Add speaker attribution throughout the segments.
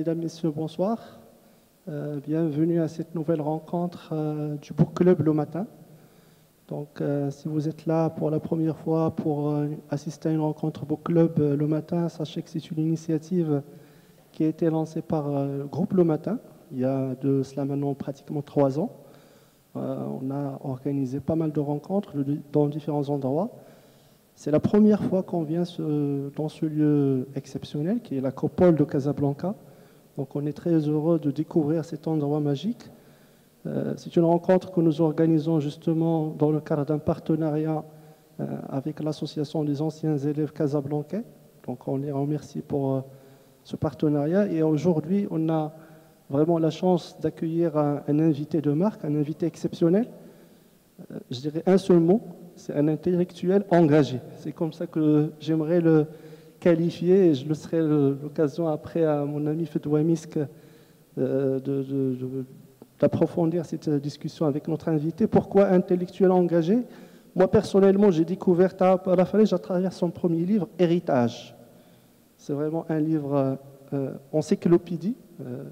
Speaker 1: Mesdames, Messieurs, bonsoir. Bienvenue à cette nouvelle rencontre du Book Club le matin. Donc, si vous êtes là pour la première fois pour assister à une rencontre Book Club le matin, sachez que c'est une initiative qui a été lancée par le groupe Le Matin, il y a de cela maintenant pratiquement 3 ans. On a organisé pas mal de rencontres dans différents endroits. C'est la première fois qu'on vient dans ce lieu exceptionnel qui est la Copole de Casablanca. Donc on est très heureux de découvrir cet endroit magique. C'est une rencontre que nous organisons justement dans le cadre d'un partenariat avec l'association des anciens élèves casablancais. Donc on les remercie pour ce partenariat. Et aujourd'hui, on a vraiment la chance d'accueillir un invité de marque, un invité exceptionnel. Je dirais un seul mot, c'est un intellectuel engagé. C'est comme ça que j'aimerais le qualifié, et je le serai l'occasion après à mon ami Fedwa Misk d'approfondir cette discussion avec notre invité. Pourquoi intellectuel engagé? Moi personnellement, j'ai découvert Taha Balafrech à travers son premier livre, Héritage. C'est vraiment un livre encyclopédie.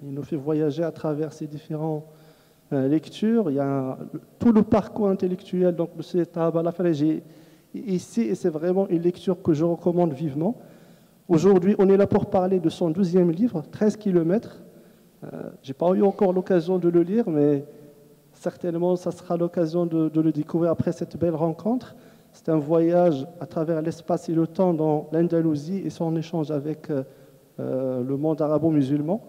Speaker 1: Il nous fait voyager à travers ces différentes lectures. Il y a tout le parcours intellectuel donc, de Taha Balafrech ici, et c'est vraiment une lecture que je recommande vivement. Aujourd'hui, on est là pour parler de son 12e livre, 13 km. Je n'ai pas eu encore l'occasion de le lire, mais certainement, ça sera l'occasion de le découvrir après cette belle rencontre. C'est un voyage à travers l'espace et le temps dans l'Andalousie et son échange avec le monde arabo-musulman.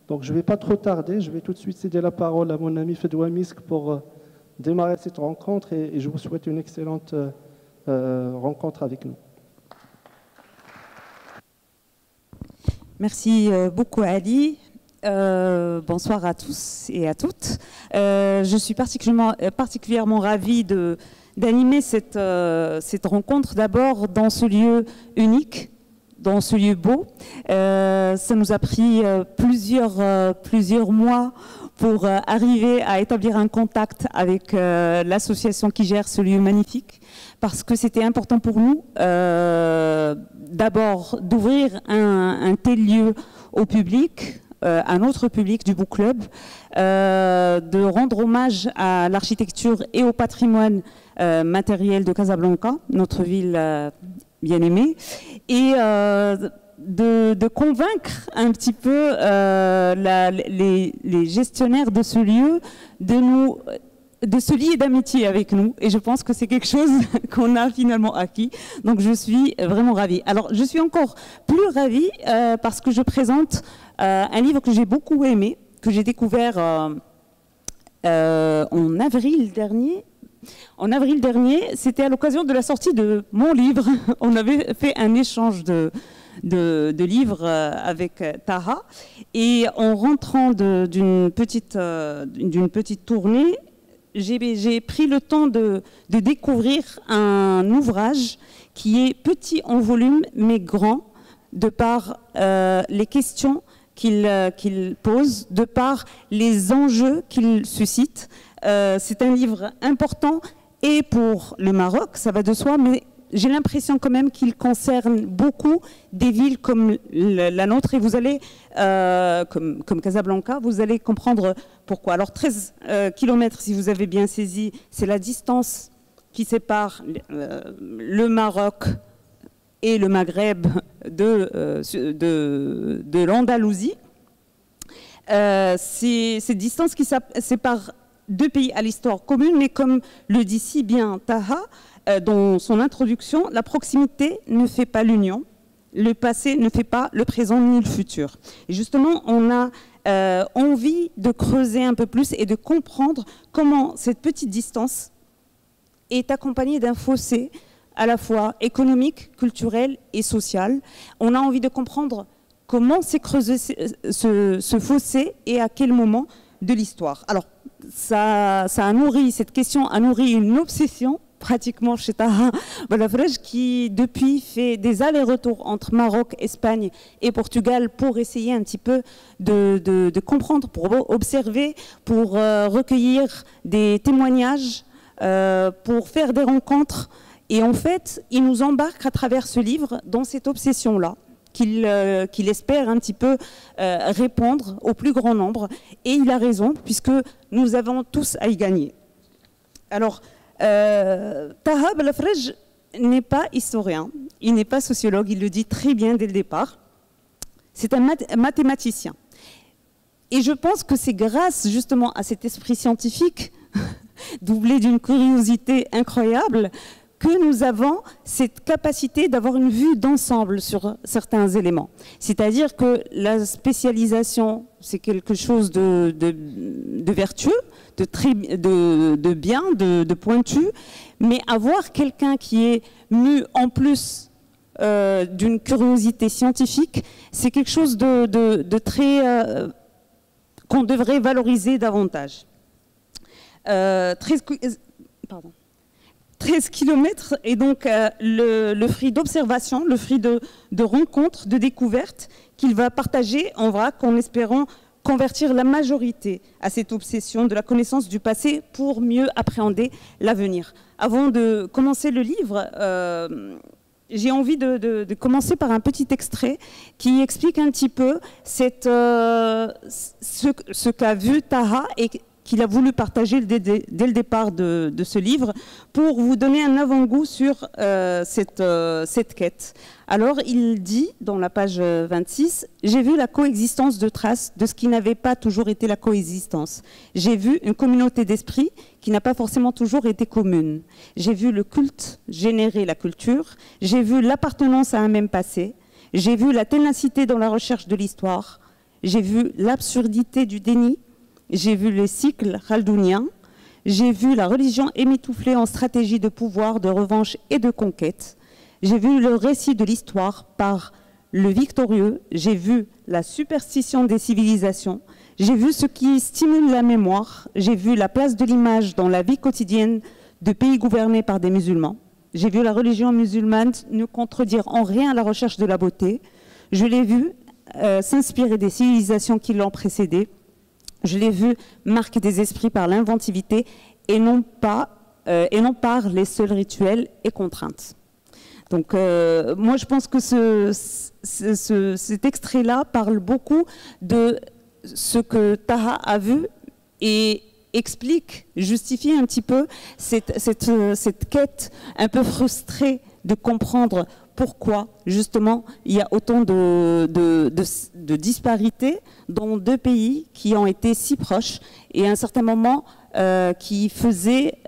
Speaker 1: Donc, je ne vais pas trop tarder. Je vais tout de suite céder la parole à mon ami Fedwa Misk pour démarrer cette rencontre et je vous souhaite une excellente rencontre avec nous.
Speaker 2: Merci beaucoup Ali. Bonsoir à tous et à toutes. Je suis particulièrement ravie d'animer cette rencontre d'abord dans ce lieu unique, dans ce lieu beau. Ça nous a pris plusieurs mois pour arriver à établir un contact avec l'association qui gère ce lieu magnifique, parce que c'était important pour nous d'abord d'ouvrir un tel lieu au public, un autre public du Book Club, de rendre hommage à l'architecture et au patrimoine matériel de Casablanca, notre ville bien-aimée, et de convaincre un petit peu les gestionnaires de ce lieu de se lier d'amitié avec nous. Et je pense que c'est quelque chose qu'on a finalement acquis. Donc je suis vraiment ravie. Alors je suis encore plus ravie parce que je présente un livre que j'ai beaucoup aimé, que j'ai découvert en avril dernier. En avril dernier, c'était à l'occasion de la sortie de mon livre. On avait fait un échange de livres avec Taha. Et en rentrant d'une petite tournée, j'ai pris le temps de découvrir un ouvrage qui est petit en volume, mais grand, de par les questions qu'il pose, de par les enjeux qu'il suscite. C'est un livre important et pour le Maroc, ça va de soi, mais j'ai l'impression quand même qu'il concerne beaucoup des villes comme la nôtre, et vous allez, comme Casablanca, vous allez comprendre pourquoi. Alors 13 km, si vous avez bien saisi, c'est la distance qui sépare le Maroc et le Maghreb de l'Andalousie. C'est cette distance qui sépare deux pays à l'histoire commune, mais comme le dit si bien Taha, dans son introduction, la proximité ne fait pas l'union, le passé ne fait pas le présent ni le futur. Et justement, on a envie de creuser un peu plus et de comprendre comment cette petite distance est accompagnée d'un fossé à la fois économique, culturel et social. On a envie de comprendre comment s'est creusé ce fossé et à quel moment de l'histoire. Alors, cette question a nourri une obsession pratiquement chez Taha Balafrech, qui depuis fait des allers-retours entre Maroc, Espagne et Portugal pour essayer un petit peu de comprendre, pour observer, pour recueillir des témoignages, pour faire des rencontres. Et en fait, il nous embarque à travers ce livre dans cette obsession-là. qu'il espère un petit peu répondre au plus grand nombre. Et il a raison, puisque nous avons tous à y gagner. Alors, Taha Belafrej n'est pas historien, il n'est pas sociologue, il le dit très bien dès le départ. C'est un mathématicien. Et je pense que c'est grâce justement à cet esprit scientifique, doublé d'une curiosité incroyable, que nous avons cette capacité d'avoir une vue d'ensemble sur certains éléments. C'est-à-dire que la spécialisation, c'est quelque chose de vertueux, de bien, de pointu, mais avoir quelqu'un qui est mu en plus d'une curiosité scientifique, c'est quelque chose de très... qu'on devrait valoriser davantage. 13 kilomètres est donc le fruit d'observation, le fruit de rencontres, de découvertes qu'il va partager en vrac en espérant convertir la majorité à cette obsession de la connaissance du passé pour mieux appréhender l'avenir. Avant de commencer le livre, j'ai envie de commencer par un petit extrait qui explique un petit peu ce qu'a vu Taha et qu'il a voulu partager dès le départ de ce livre pour vous donner un avant-goût sur cette quête. Alors, il dit, dans la page 26, « J'ai vu la coexistence de traces de ce qui n'avait pas toujours été la coexistence. J'ai vu une communauté d'esprit qui n'a pas forcément toujours été commune. J'ai vu le culte générer la culture. J'ai vu l'appartenance à un même passé. J'ai vu la ténacité dans la recherche de l'histoire. J'ai vu l'absurdité du déni. J'ai vu les cycles chaldouniens, j'ai vu la religion émitouflée en stratégie de pouvoir, de revanche et de conquête. J'ai vu le récit de l'histoire par le victorieux, j'ai vu la superstition des civilisations, j'ai vu ce qui stimule la mémoire, j'ai vu la place de l'image dans la vie quotidienne de pays gouvernés par des musulmans. J'ai vu la religion musulmane ne contredire en rien la recherche de la beauté. Je l'ai vu s'inspirer des civilisations qui l'ont précédée. Je l'ai vu marquer des esprits par l'inventivité et non par les seuls rituels et contraintes. Donc, moi, je pense que cet extrait-là parle beaucoup de ce que Taha a vu et explique, justifie un petit peu cette quête un peu frustrée de comprendre pourquoi, justement, il y a autant de disparités dans deux pays qui ont été si proches et à un certain moment qui faisaient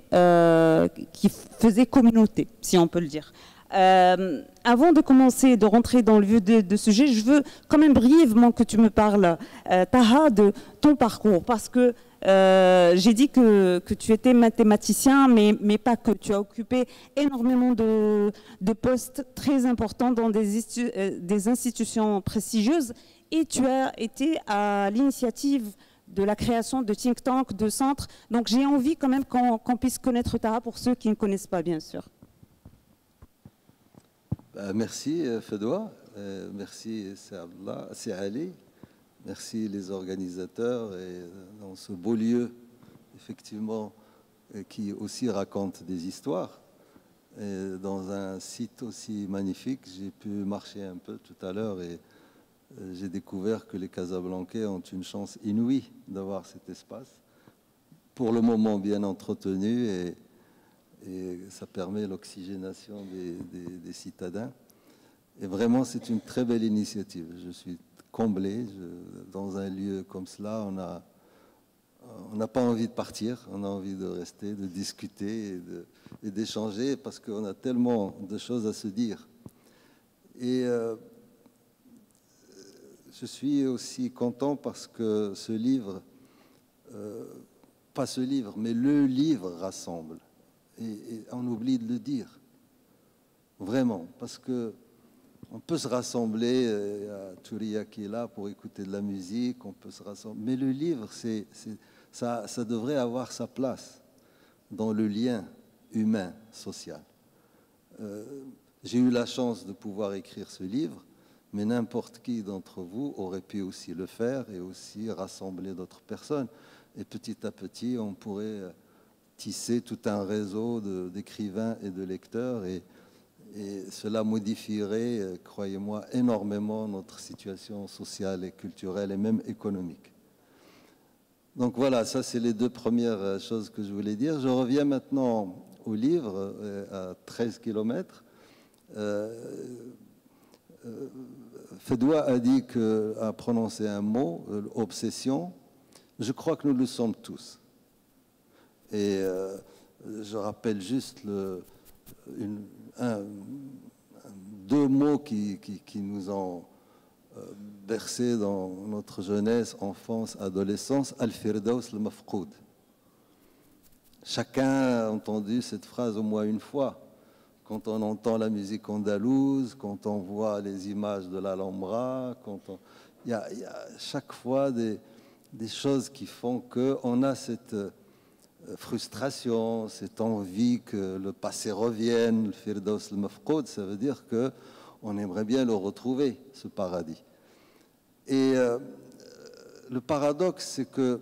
Speaker 2: communauté, si on peut le dire. Avant de commencer, de rentrer dans le vif de sujet, je veux quand même brièvement que tu me parles, Taha, de ton parcours, parce que j'ai dit que tu étais mathématicien, mais pas que. Tu as occupé énormément de postes très importants dans des institutions prestigieuses et tu as été à l'initiative de la création de think tanks, de centres. Donc j'ai envie quand même qu'on puisse connaître Taha pour ceux qui ne connaissent pas, bien sûr.
Speaker 3: Merci Fedwa, merci c'est Ali. Merci les organisateurs et dans ce beau lieu, effectivement, qui aussi raconte des histoires. Et dans un site aussi magnifique, j'ai pu marcher un peu tout à l'heure et j'ai découvert que les Casablancais ont une chance inouïe d'avoir cet espace, pour le moment bien entretenu et ça permet l'oxygénation des citadins. Et vraiment, c'est une très belle initiative. Je suis comblé. Dans un lieu comme cela, on n'a pas envie de partir, on a envie de rester, de discuter et d'échanger parce qu'on a tellement de choses à se dire. Et je suis aussi content parce que ce livre, pas ce livre, mais le livre rassemble. Et on oublie de le dire. Vraiment, parce que on peut se rassembler, il y a Touria qui est là pour écouter de la musique, on peut se rassembler. Mais le livre, ça devrait avoir sa place dans le lien humain, social. J'ai eu la chance de pouvoir écrire ce livre, mais n'importe qui d'entre vous aurait pu aussi le faire et aussi rassembler d'autres personnes. Et petit à petit, on pourrait tisser tout un réseau d'écrivains et de lecteurs et Et cela modifierait, croyez-moi, énormément notre situation sociale et culturelle et même économique. Donc voilà, ça c'est les deux premières choses que je voulais dire. Je reviens maintenant au livre, à 13 kilomètres. Fedwa a dit a prononcé un mot, obsession. Je crois que nous le sommes tous. Et je rappelle juste deux mots qui nous ont bercés dans notre jeunesse, enfance, adolescence, Al-Firdaus al-Mafqoud. Chacun a entendu cette phrase au moins une fois. Quand on entend la musique andalouse, quand on voit les images de l'Alhambra, il y a chaque fois des choses qui font qu'on a cette frustration, cette envie que le passé revienne. Le Firdaus al-Mafqoud, ça veut dire qu'on aimerait bien le retrouver, ce paradis. Et le paradoxe, c'est que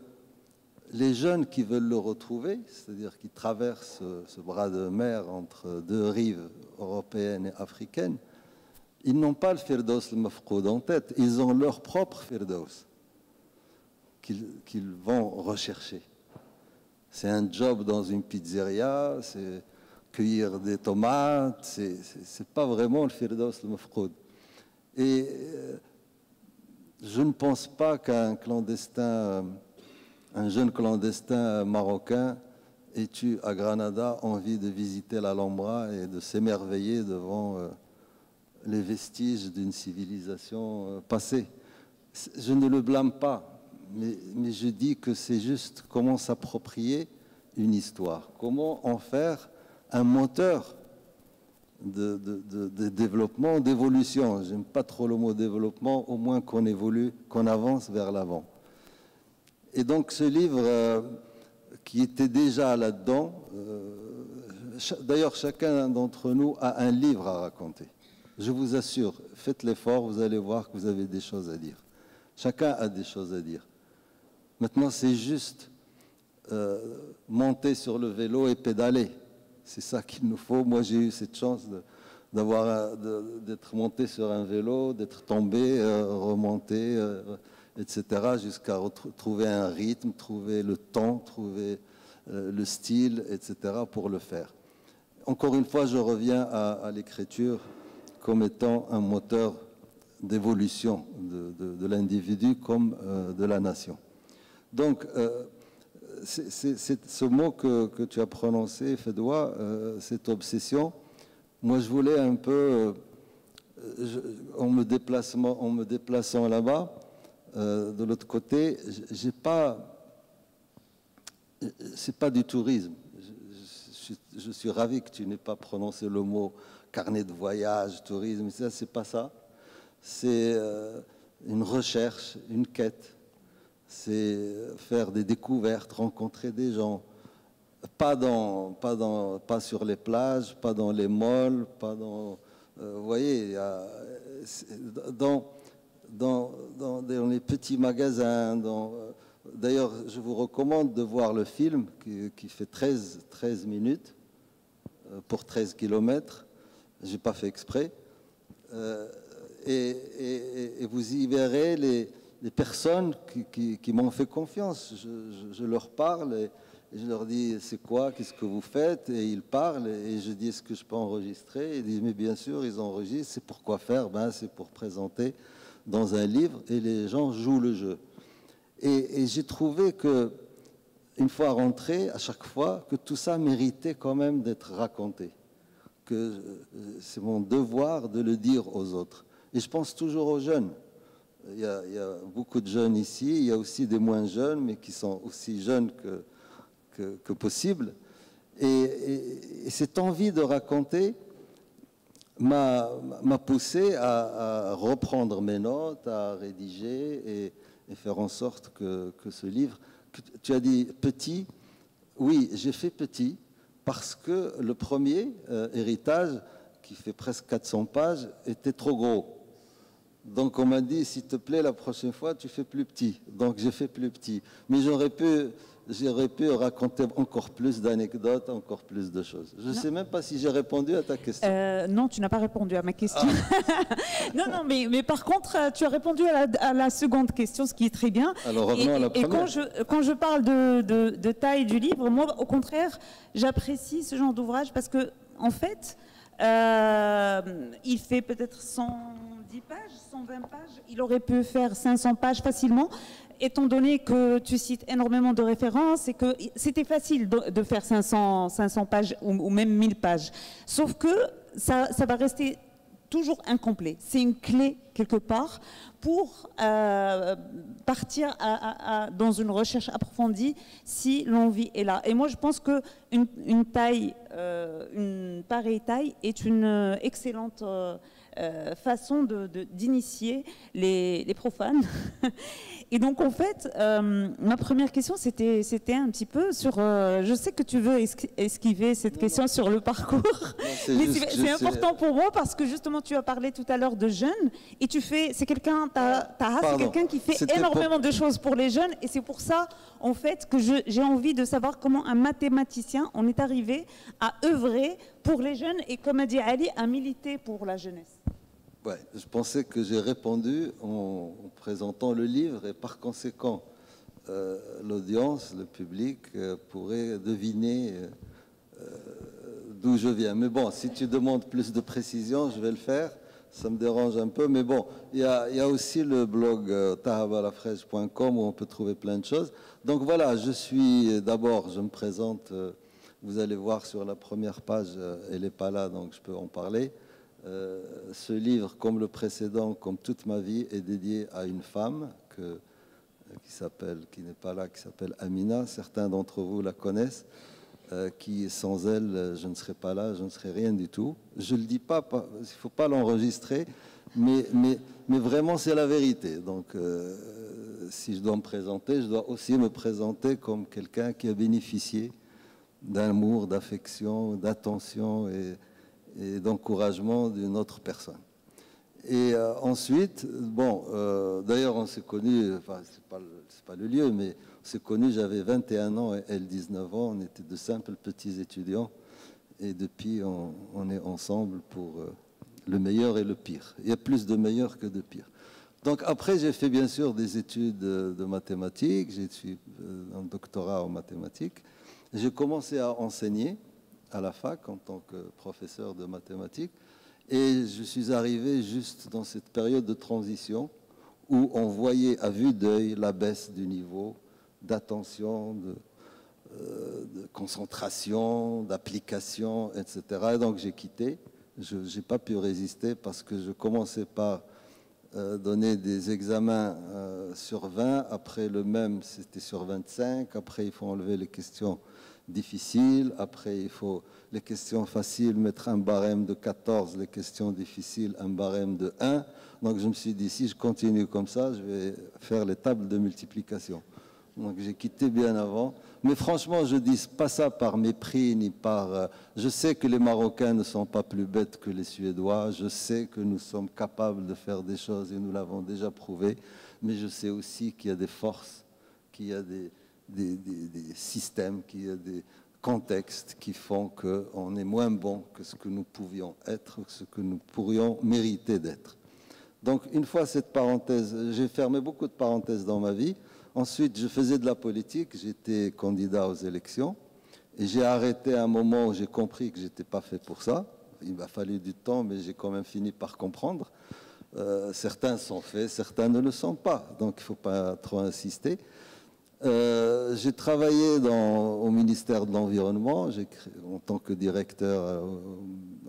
Speaker 3: les jeunes qui veulent le retrouver, c'est-à-dire qui traversent ce bras de mer entre deux rives européennes et africaines, ils n'ont pas le Firdaus al-Mafqoud en tête, ils ont leur propre Firdaus qu'ils vont rechercher. C'est un job dans une pizzeria, c'est cueillir des tomates, c'est pas vraiment le Firdaus al-Mafqoud. Et je ne pense pas qu'un clandestin, un jeune clandestin marocain ait eu à Granada envie de visiter l'Alhambra et de s'émerveiller devant les vestiges d'une civilisation passée. Je ne le blâme pas. Mais je dis que c'est juste comment s'approprier une histoire, comment en faire un moteur de développement, d'évolution. J'aime pas trop le mot développement, au moins qu'on évolue, qu'on avance vers l'avant. Et donc ce livre qui était déjà là-dedans, d'ailleurs chacun d'entre nous a un livre à raconter. Je vous assure, faites l'effort, vous allez voir que vous avez des choses à dire. Chacun a des choses à dire. Maintenant, c'est juste monter sur le vélo et pédaler. C'est ça qu'il nous faut. Moi, j'ai eu cette chance d'être monté sur un vélo, d'être tombé, remonté, etc., jusqu'à trouver un rythme, trouver le temps, trouver le style, etc., pour le faire. Encore une fois, je reviens à l'écriture comme étant un moteur d'évolution de l'individu comme de la nation. Donc, c'est ce mot que tu as prononcé, Fedwa, cette obsession, moi je voulais un peu, en me déplaçant là-bas, de l'autre côté, c'est pas du tourisme. Je suis ravi que tu n'aies pas prononcé le mot carnet de voyage, tourisme, ça, c'est pas ça. C'est une recherche, une quête. C'est faire des découvertes, rencontrer des gens. Pas sur les plages, pas dans les malls, pas dans... vous voyez, dans les petits magasins. D'ailleurs, je vous recommande de voir le film qui fait 13 minutes pour 13 kilomètres. Je n'ai pas fait exprès. Et vous y verrez les personnes qui m'ont fait confiance. Je leur parle et je leur dis c'est quoi, qu'est-ce que vous faites, et ils parlent et je dis est-ce que je peux enregistrer, ils disent mais bien sûr ils enregistrent. C'est pourquoi faire, c'est pour présenter dans un livre et les gens jouent le jeu. Et j'ai trouvé que une fois rentré, à chaque fois, que tout ça méritait quand même d'être raconté, que c'est mon devoir de le dire aux autres. Et je pense toujours aux jeunes. Il y a beaucoup de jeunes ici, il y a aussi des moins jeunes, mais qui sont aussi jeunes que possible. Et cette envie de raconter m'a poussé à reprendre mes notes, à rédiger et faire en sorte que ce livre... Tu as dit petit, oui, j'ai fait petit, parce que le premier héritage, qui fait presque 400 pages, était trop gros. Donc on m'a dit, s'il te plaît, la prochaine fois, tu fais plus petit. Donc j'ai fait plus petit. Mais j'aurais pu j'aurais pu raconter encore plus d'anecdotes, encore plus de choses. Je ne sais même pas si j'ai répondu à ta question.
Speaker 2: Non, tu n'as pas répondu à ma question. Non, non, mais par contre, tu as répondu à la seconde question, ce qui est très bien.
Speaker 3: Alors revenons à la première.
Speaker 2: Et quand je parle de taille du livre, moi, au contraire, j'apprécie ce genre d'ouvrage parce que, en fait, il fait peut-être 110 pages, 120 pages. Il aurait pu faire 500 pages facilement. Étant donné que tu cites énormément de références et que c'était facile de faire 500 pages ou même 1000 pages. Sauf que ça va rester toujours incomplet. C'est une clé quelque part pour partir dans une recherche approfondie si l'envie est là. Et moi, je pense qu'une pareille taille est une excellente façon d'initier les profanes. Et donc, en fait, ma première question, c'était un petit peu sur... je sais que tu veux esquiver cette question sur le parcours, mais c'est important pour moi parce que justement, tu as parlé tout à l'heure de jeunes et c'est quelqu'un, Taha, c'est quelqu'un qui fait énormément de choses pour les jeunes et c'est pour ça, en fait, que j'ai envie de savoir comment un mathématicien en est arrivé à œuvrer pour les jeunes et, comme a dit Ali, à militer pour la jeunesse.
Speaker 3: Ouais, je pensais que j'ai répondu en présentant le livre et par conséquent, l'audience, le public pourrait deviner d'où je viens. Mais bon, si tu demandes plus de précision, je vais le faire. Ça me dérange un peu, mais bon, il y a aussi le blog tahabalafrege.com où on peut trouver plein de choses. Donc voilà, d'abord, je me présente, vous allez voir sur la première page, elle n'est pas là, donc je peux en parler. Ce livre, comme le précédent, comme toute ma vie, est dédié à une femme qui n'est pas là, qui s'appelle Amina. Certains d'entre vous la connaissent. Qui, sans elle, je ne serais pas là, je ne serais rien du tout. Je ne le dis pas, il ne faut pas l'enregistrer, mais vraiment c'est la vérité. Donc, si je dois me présenter, je dois aussi me présenter comme quelqu'un qui a bénéficié d'amour, d'affection, d'attention et d'encouragement d'une autre personne. Et ensuite, bon, d'ailleurs on s'est connus, enfin c'est pas le lieu, mais on s'est connus, j'avais 21 ans et elle 19 ans, on était de simples petits étudiants et depuis on est ensemble pour le meilleur et le pire. Il y a plus de meilleur que de pire. Donc après j'ai fait bien sûr des études de mathématiques, j'ai fait un doctorat en mathématiques. J'ai commencé à enseigner à la fac en tant que professeur de mathématiques. Et je suis arrivé juste dans cette période de transition où on voyait à vue d'œil la baisse du niveau d'attention, de concentration, d'application, etc. Et donc j'ai quitté. Je n'ai pas pu résister parce que je commençais par donner des examens sur 20. Après le même, c'était sur 25. Après, il faut enlever les questions difficiles. Après, il faut les questions faciles, mettre un barème de 14. Les questions difficiles, un barème de 1. Donc, je me suis dit, si je continue comme ça, je vais faire les tables de multiplication. Donc, j'ai quitté bien avant. Mais franchement, je ne dis pas ça par mépris, ni par... je sais que les Marocains ne sont pas plus bêtes que les Suédois. Je sais que nous sommes capables de faire des choses et nous l'avons déjà prouvé. Mais je sais aussi qu'il y a des forces, qu'il y a des systèmes, qu'il y a des contextes qui font qu'on est moins bon que ce que nous pouvions être, ce que nous pourrions mériter d'être. Donc, une fois cette parenthèse, j'ai fermé beaucoup de parenthèses dans ma vie. Ensuite, je faisais de la politique, j'étais candidat aux élections et j'ai arrêté à un moment où j'ai compris que je n'étais pas fait pour ça. Il m'a fallu du temps, mais j'ai quand même fini par comprendre. Certains sont faits, certains ne le sont pas, donc il ne faut pas trop insister. J'ai travaillé au ministère de l'Environnement, en tant que directeur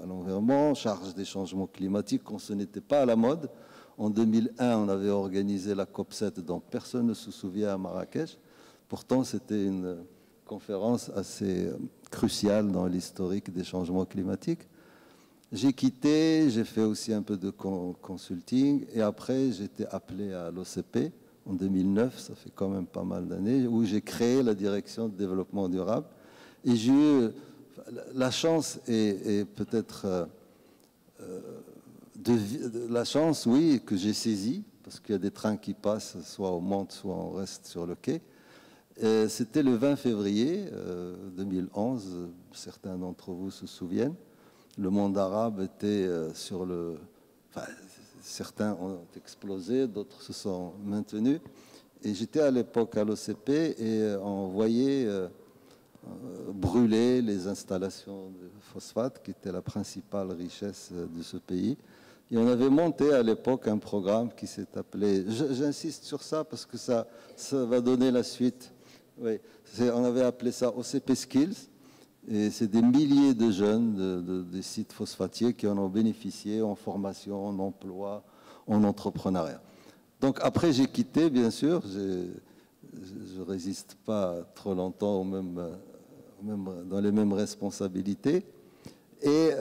Speaker 3: à l'environnement, en charge des changements climatiques, quand ce n'était pas à la mode. En 2001, on avait organisé la COP7 dont personne ne se souvient à Marrakech. Pourtant, c'était une conférence assez cruciale dans l'historique des changements climatiques. J'ai quitté, j'ai fait aussi un peu de consulting et après, j'ai été appelé à l'OCP en 2009, ça fait quand même pas mal d'années, où j'ai créé la direction de développement durable. Et j'ai eu la chance et peut-être... la chance, oui, que j'ai saisie, parce qu'il y a des trains qui passent, soit on monte, soit on reste sur le quai. C'était le 20 février 2011, certains d'entre vous se souviennent. Le monde arabe était sur le... Enfin, certains ont explosé, d'autres se sont maintenus. Et j'étais à l'époque à l'OCP et on voyait brûler les installations de phosphate, qui était la principale richesse de ce pays. Et on avait monté à l'époque un programme qui s'est appelé... J'insiste sur ça parce que ça va donner la suite. Oui, on avait appelé ça OCP Skills. Et c'est des milliers de jeunes des sites phosphatiers qui en ont bénéficié en formation, en emploi, en entrepreneuriat. Donc après, j'ai quitté, bien sûr. Je ne résiste pas trop longtemps dans les mêmes responsabilités. Et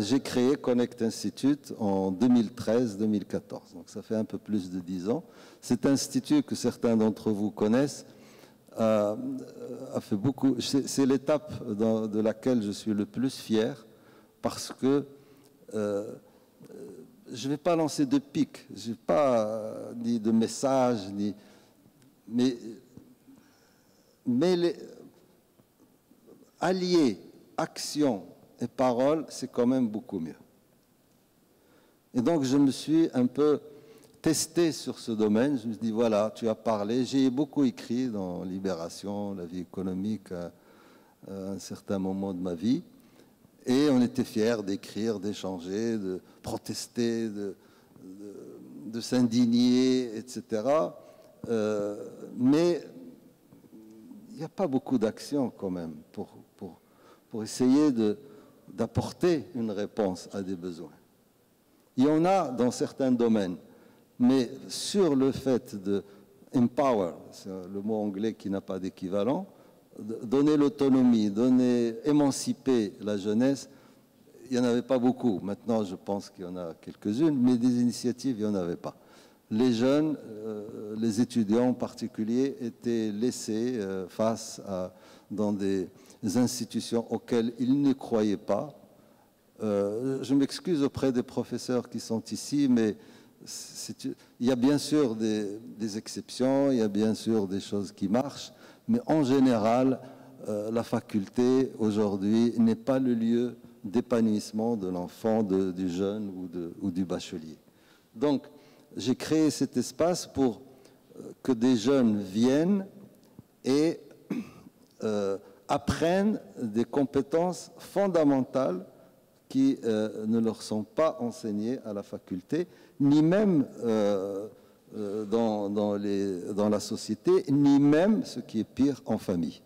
Speaker 3: j'ai créé Connect Institute en 2013-2014. Donc ça fait un peu plus de 10 ans. Cet institut que certains d'entre vous connaissent a fait beaucoup. C'est l'étape de laquelle je suis le plus fier parce que je ne vais pas lancer de pic, je n'ai pas ni de message, mais allier action et parole, c'est quand même beaucoup mieux. Et donc je me suis un peu testé sur ce domaine. Je me suis dit, voilà, tu as parlé. J'ai beaucoup écrit dans Libération, la vie économique, à un certain moment de ma vie. Et on était fiers d'écrire, d'échanger, de protester, de s'indigner, etc. Mais il n'y a pas beaucoup d'action quand même pour essayer d'apporter une réponse à des besoins. Il y en a dans certains domaines, mais sur le fait de empower, c'est le mot anglais qui n'a pas d'équivalent, donner l'autonomie, émanciper la jeunesse, il n'y en avait pas beaucoup. Maintenant, je pense qu'il y en a quelques-unes, mais des initiatives, il n'y en avait pas. Les jeunes, les étudiants en particulier, étaient laissés dans des institutions auxquelles ils ne croyaient pas. Je m'excuse auprès des professeurs qui sont ici, mais il y a bien sûr des exceptions, il y a bien sûr des choses qui marchent, mais en général, la faculté aujourd'hui n'est pas le lieu d'épanouissement de l'enfant, du jeune ou du bachelier. Donc, j'ai créé cet espace pour que des jeunes viennent et apprennent des compétences fondamentales qui ne leur sont pas enseignées à la faculté, ni même dans la société, ni même, ce qui est pire, en famille.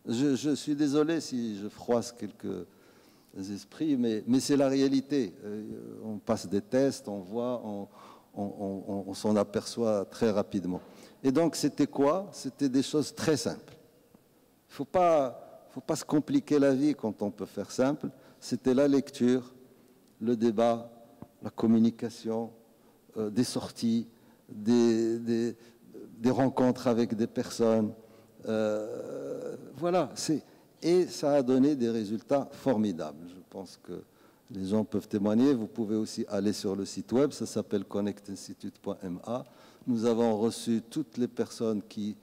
Speaker 3: Je suis désolé si je froisse quelques esprits, mais c'est la réalité. On passe des tests, on voit, on s'en aperçoit très rapidement. Et donc, c'était quoi? C'était des choses très simples. Il ne faut pas se compliquer la vie quand on peut faire simple. C'était la lecture, le débat, la communication, des sorties, des rencontres avec des personnes. Voilà. Et ça a donné des résultats formidables. Je pense que les gens peuvent témoigner. Vous pouvez aussi aller sur le site web, ça s'appelle connectinstitute.ma. Nous avons reçu toutes les personnes qui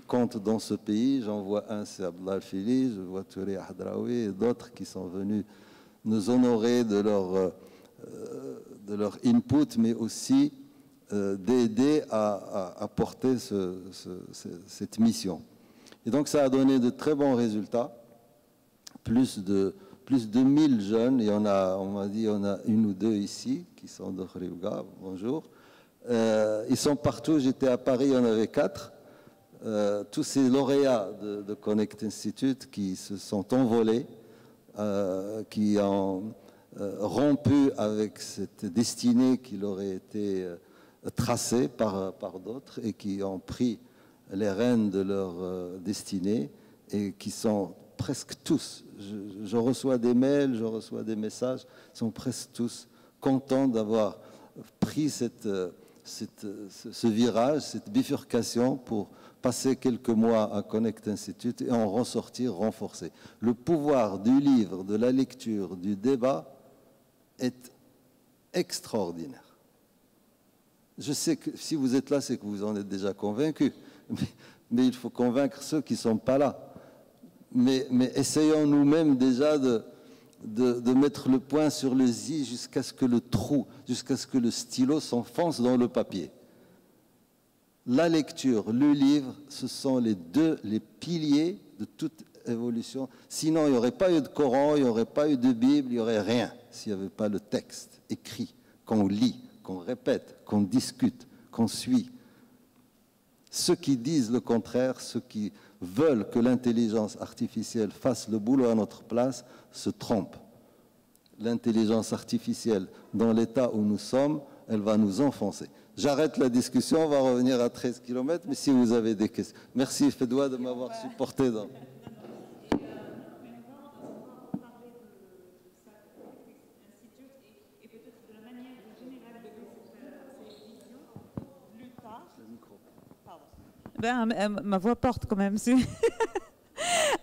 Speaker 3: comptent dans ce pays. J'en vois un, c'est Abdallah Al-Fili, je vois Touré Hadraoui et d'autres qui sont venus nous honorer de leur input, mais aussi d'aider à porter cette mission. Et donc ça a donné de très bons résultats. Plus de 1000 jeunes, on m'a dit, il y en a une ou deux ici qui sont de Khriouga, bonjour. Ils sont partout, j'étais à Paris, il y en avait 4. Tous ces lauréats de Connect Institute qui se sont envolés, qui ont rompu avec cette destinée qui leur aurait été tracée par d'autres et qui ont pris les rênes de leur destinée et qui sont presque tous, je reçois des mails, je reçois des messages, sont presque tous contents d'avoir pris ce virage, cette bifurcation pour passer quelques mois à Connect Institute et en ressortir renforcé. Le pouvoir du livre, de la lecture, du débat est extraordinaire. Je sais que si vous êtes là, c'est que vous en êtes déjà convaincu. mais il faut convaincre ceux qui ne sont pas là. Mais essayons nous-mêmes déjà de mettre le point sur le i jusqu'à ce que le trou, jusqu'à ce que le stylo s'enfonce dans le papier. La lecture, le livre, ce sont les piliers de toute évolution. Sinon, il n'y aurait pas eu de Coran, il n'y aurait pas eu de Bible, il n'y aurait rien s'il n'y avait pas le texte écrit, qu'on lit, qu'on répète, qu'on discute, qu'on suit. Ceux qui disent le contraire, ceux qui veulent que l'intelligence artificielle fasse le boulot à notre place, se trompent. L'intelligence artificielle, dans l'état où nous sommes, elle va nous enfoncer. J'arrête la discussion, on va revenir à 13 km, mais si vous avez des questions. Merci Fedwa de m'avoir supporté dans...
Speaker 2: Ben, ma voix porte quand même.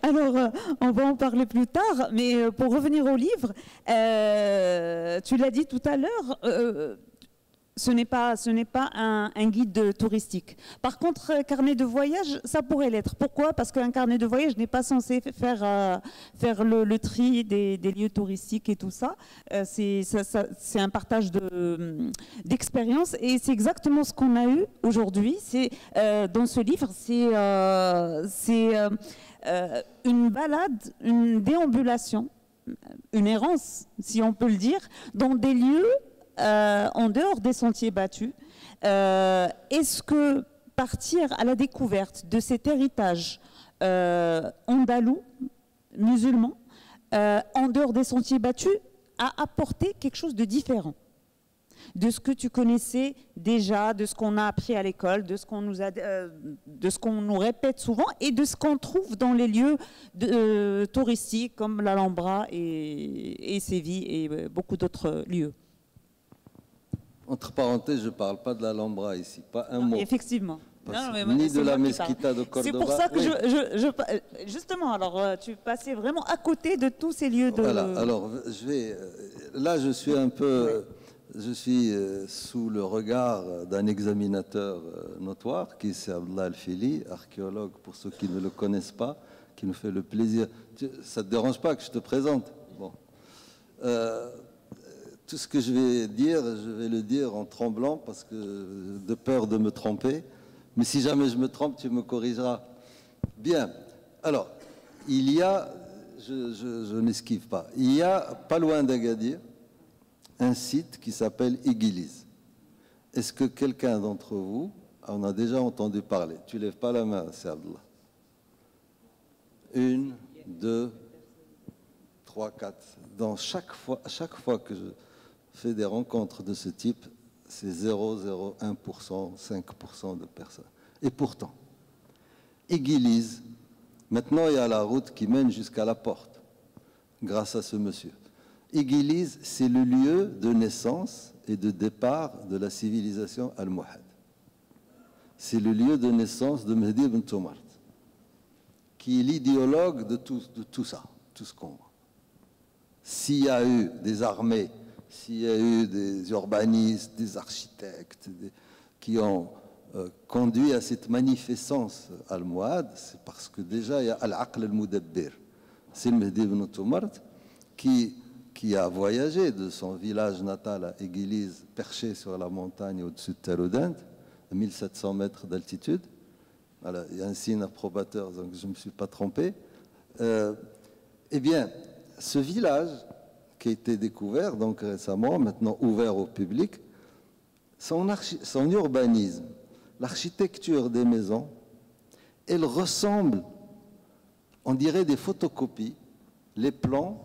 Speaker 2: Alors, on va en parler plus tard, mais pour revenir au livre, tu l'as dit tout à l'heure, ce n'est pas un guide touristique. Par contre, carnet de voyage, ça pourrait l'être. Pourquoi? Parce qu'un carnet de voyage n'est pas censé faire le tri des lieux touristiques et tout ça. C'est un partage d'expérience et c'est exactement ce qu'on a eu aujourd'hui. Dans ce livre, c'est une balade, une déambulation, une errance, si on peut le dire, dans des lieux en dehors des sentiers battus. Est-ce que partir à la découverte de cet héritage andalou, musulman, en dehors des sentiers battus, a apporté quelque chose de différent de ce que tu connaissais déjà, de ce qu'on a appris à l'école, de ce qu'on nous répète souvent et de ce qu'on trouve dans les lieux touristiques comme l'Alhambra et Séville et beaucoup d'autres lieux?
Speaker 3: Entre parenthèses, je ne parle pas de l'Alhambra ici, pas un mot.
Speaker 2: Effectivement.
Speaker 3: Ni de la Mesquita de Cordoba.
Speaker 2: C'est pour ça que justement, alors tu passais vraiment à côté de tous ces lieux de...
Speaker 3: Voilà, alors là je suis un peu... Je suis sous le regard d'un examinateur notoire qui c'est Abdallah Al-Fili, archéologue pour ceux qui ne le connaissent pas, qui nous fait le plaisir. Ça ne te dérange pas que je te présente? Bon. Tout ce que je vais dire, je vais le dire en tremblant parce que de peur de me tromper. Mais si jamais je me trompe, tu me corrigeras. Bien. Alors, il y a, je n'esquive pas, il y a pas loin d'Agadir un site qui s'appelle Igiliz. Est-ce que quelqu'un d'entre vous en a déjà entendu parler? Tu lèves pas la main, c'est Abdallah. 1, 2, 3, 4. À chaque fois que je fais des rencontres de ce type, c'est 0,01%, 5% de personnes. Et pourtant, Igiliz, maintenant il y a la route qui mène jusqu'à la porte, grâce à ce monsieur. Igiliz, c'est le lieu de naissance et de départ de la civilisation almohade. C'est le lieu de naissance de Mehdi ibn Toumart, qui est l'idéologue de tout ça, tout ce qu'on voit. S'il y a eu des armées, s'il y a eu des urbanistes, des architectes qui ont conduit à cette magnificence almohade, c'est parce que déjà il y a Al-Aql al-Mudabbir. C'est le Mehdi ibn Toumart qui a voyagé de son village natal à Igiliz, perché sur la montagne au-dessus de Teroudant, à 1700 mètres d'altitude. Voilà, il y a un signe approbateur, donc je ne me suis pas trompé. Eh bien, ce village qui a été découvert donc récemment, maintenant ouvert au public, son urbanisme, l'architecture des maisons, elle ressemble, on dirait des photocopies, les plans,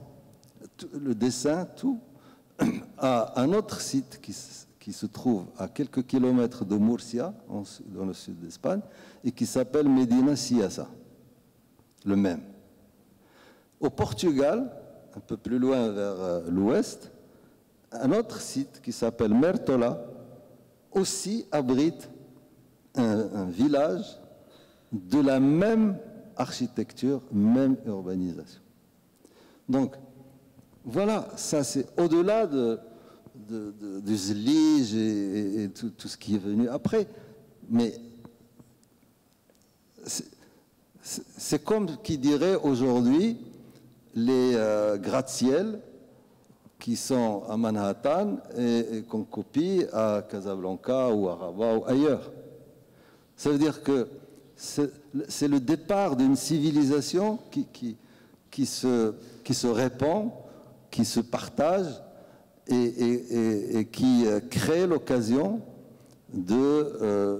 Speaker 3: le dessin, tout, à un autre site qui se trouve à quelques kilomètres de Murcia, dans le sud d'Espagne, et qui s'appelle Medina Siassa, le même. Au Portugal, un peu plus loin vers l'ouest, un autre site qui s'appelle Mertola, aussi abrite un village de la même architecture, même urbanisation. Donc, voilà, ça c'est au-delà du zlige et tout ce qui est venu après. Mais c'est comme qui dirait aujourd'hui les gratte-ciel qui sont à Manhattan et qu'on copie à Casablanca ou à Rabat ou ailleurs. Ça veut dire que c'est le départ d'une civilisation qui se répand, qui se partage et qui crée l'occasion de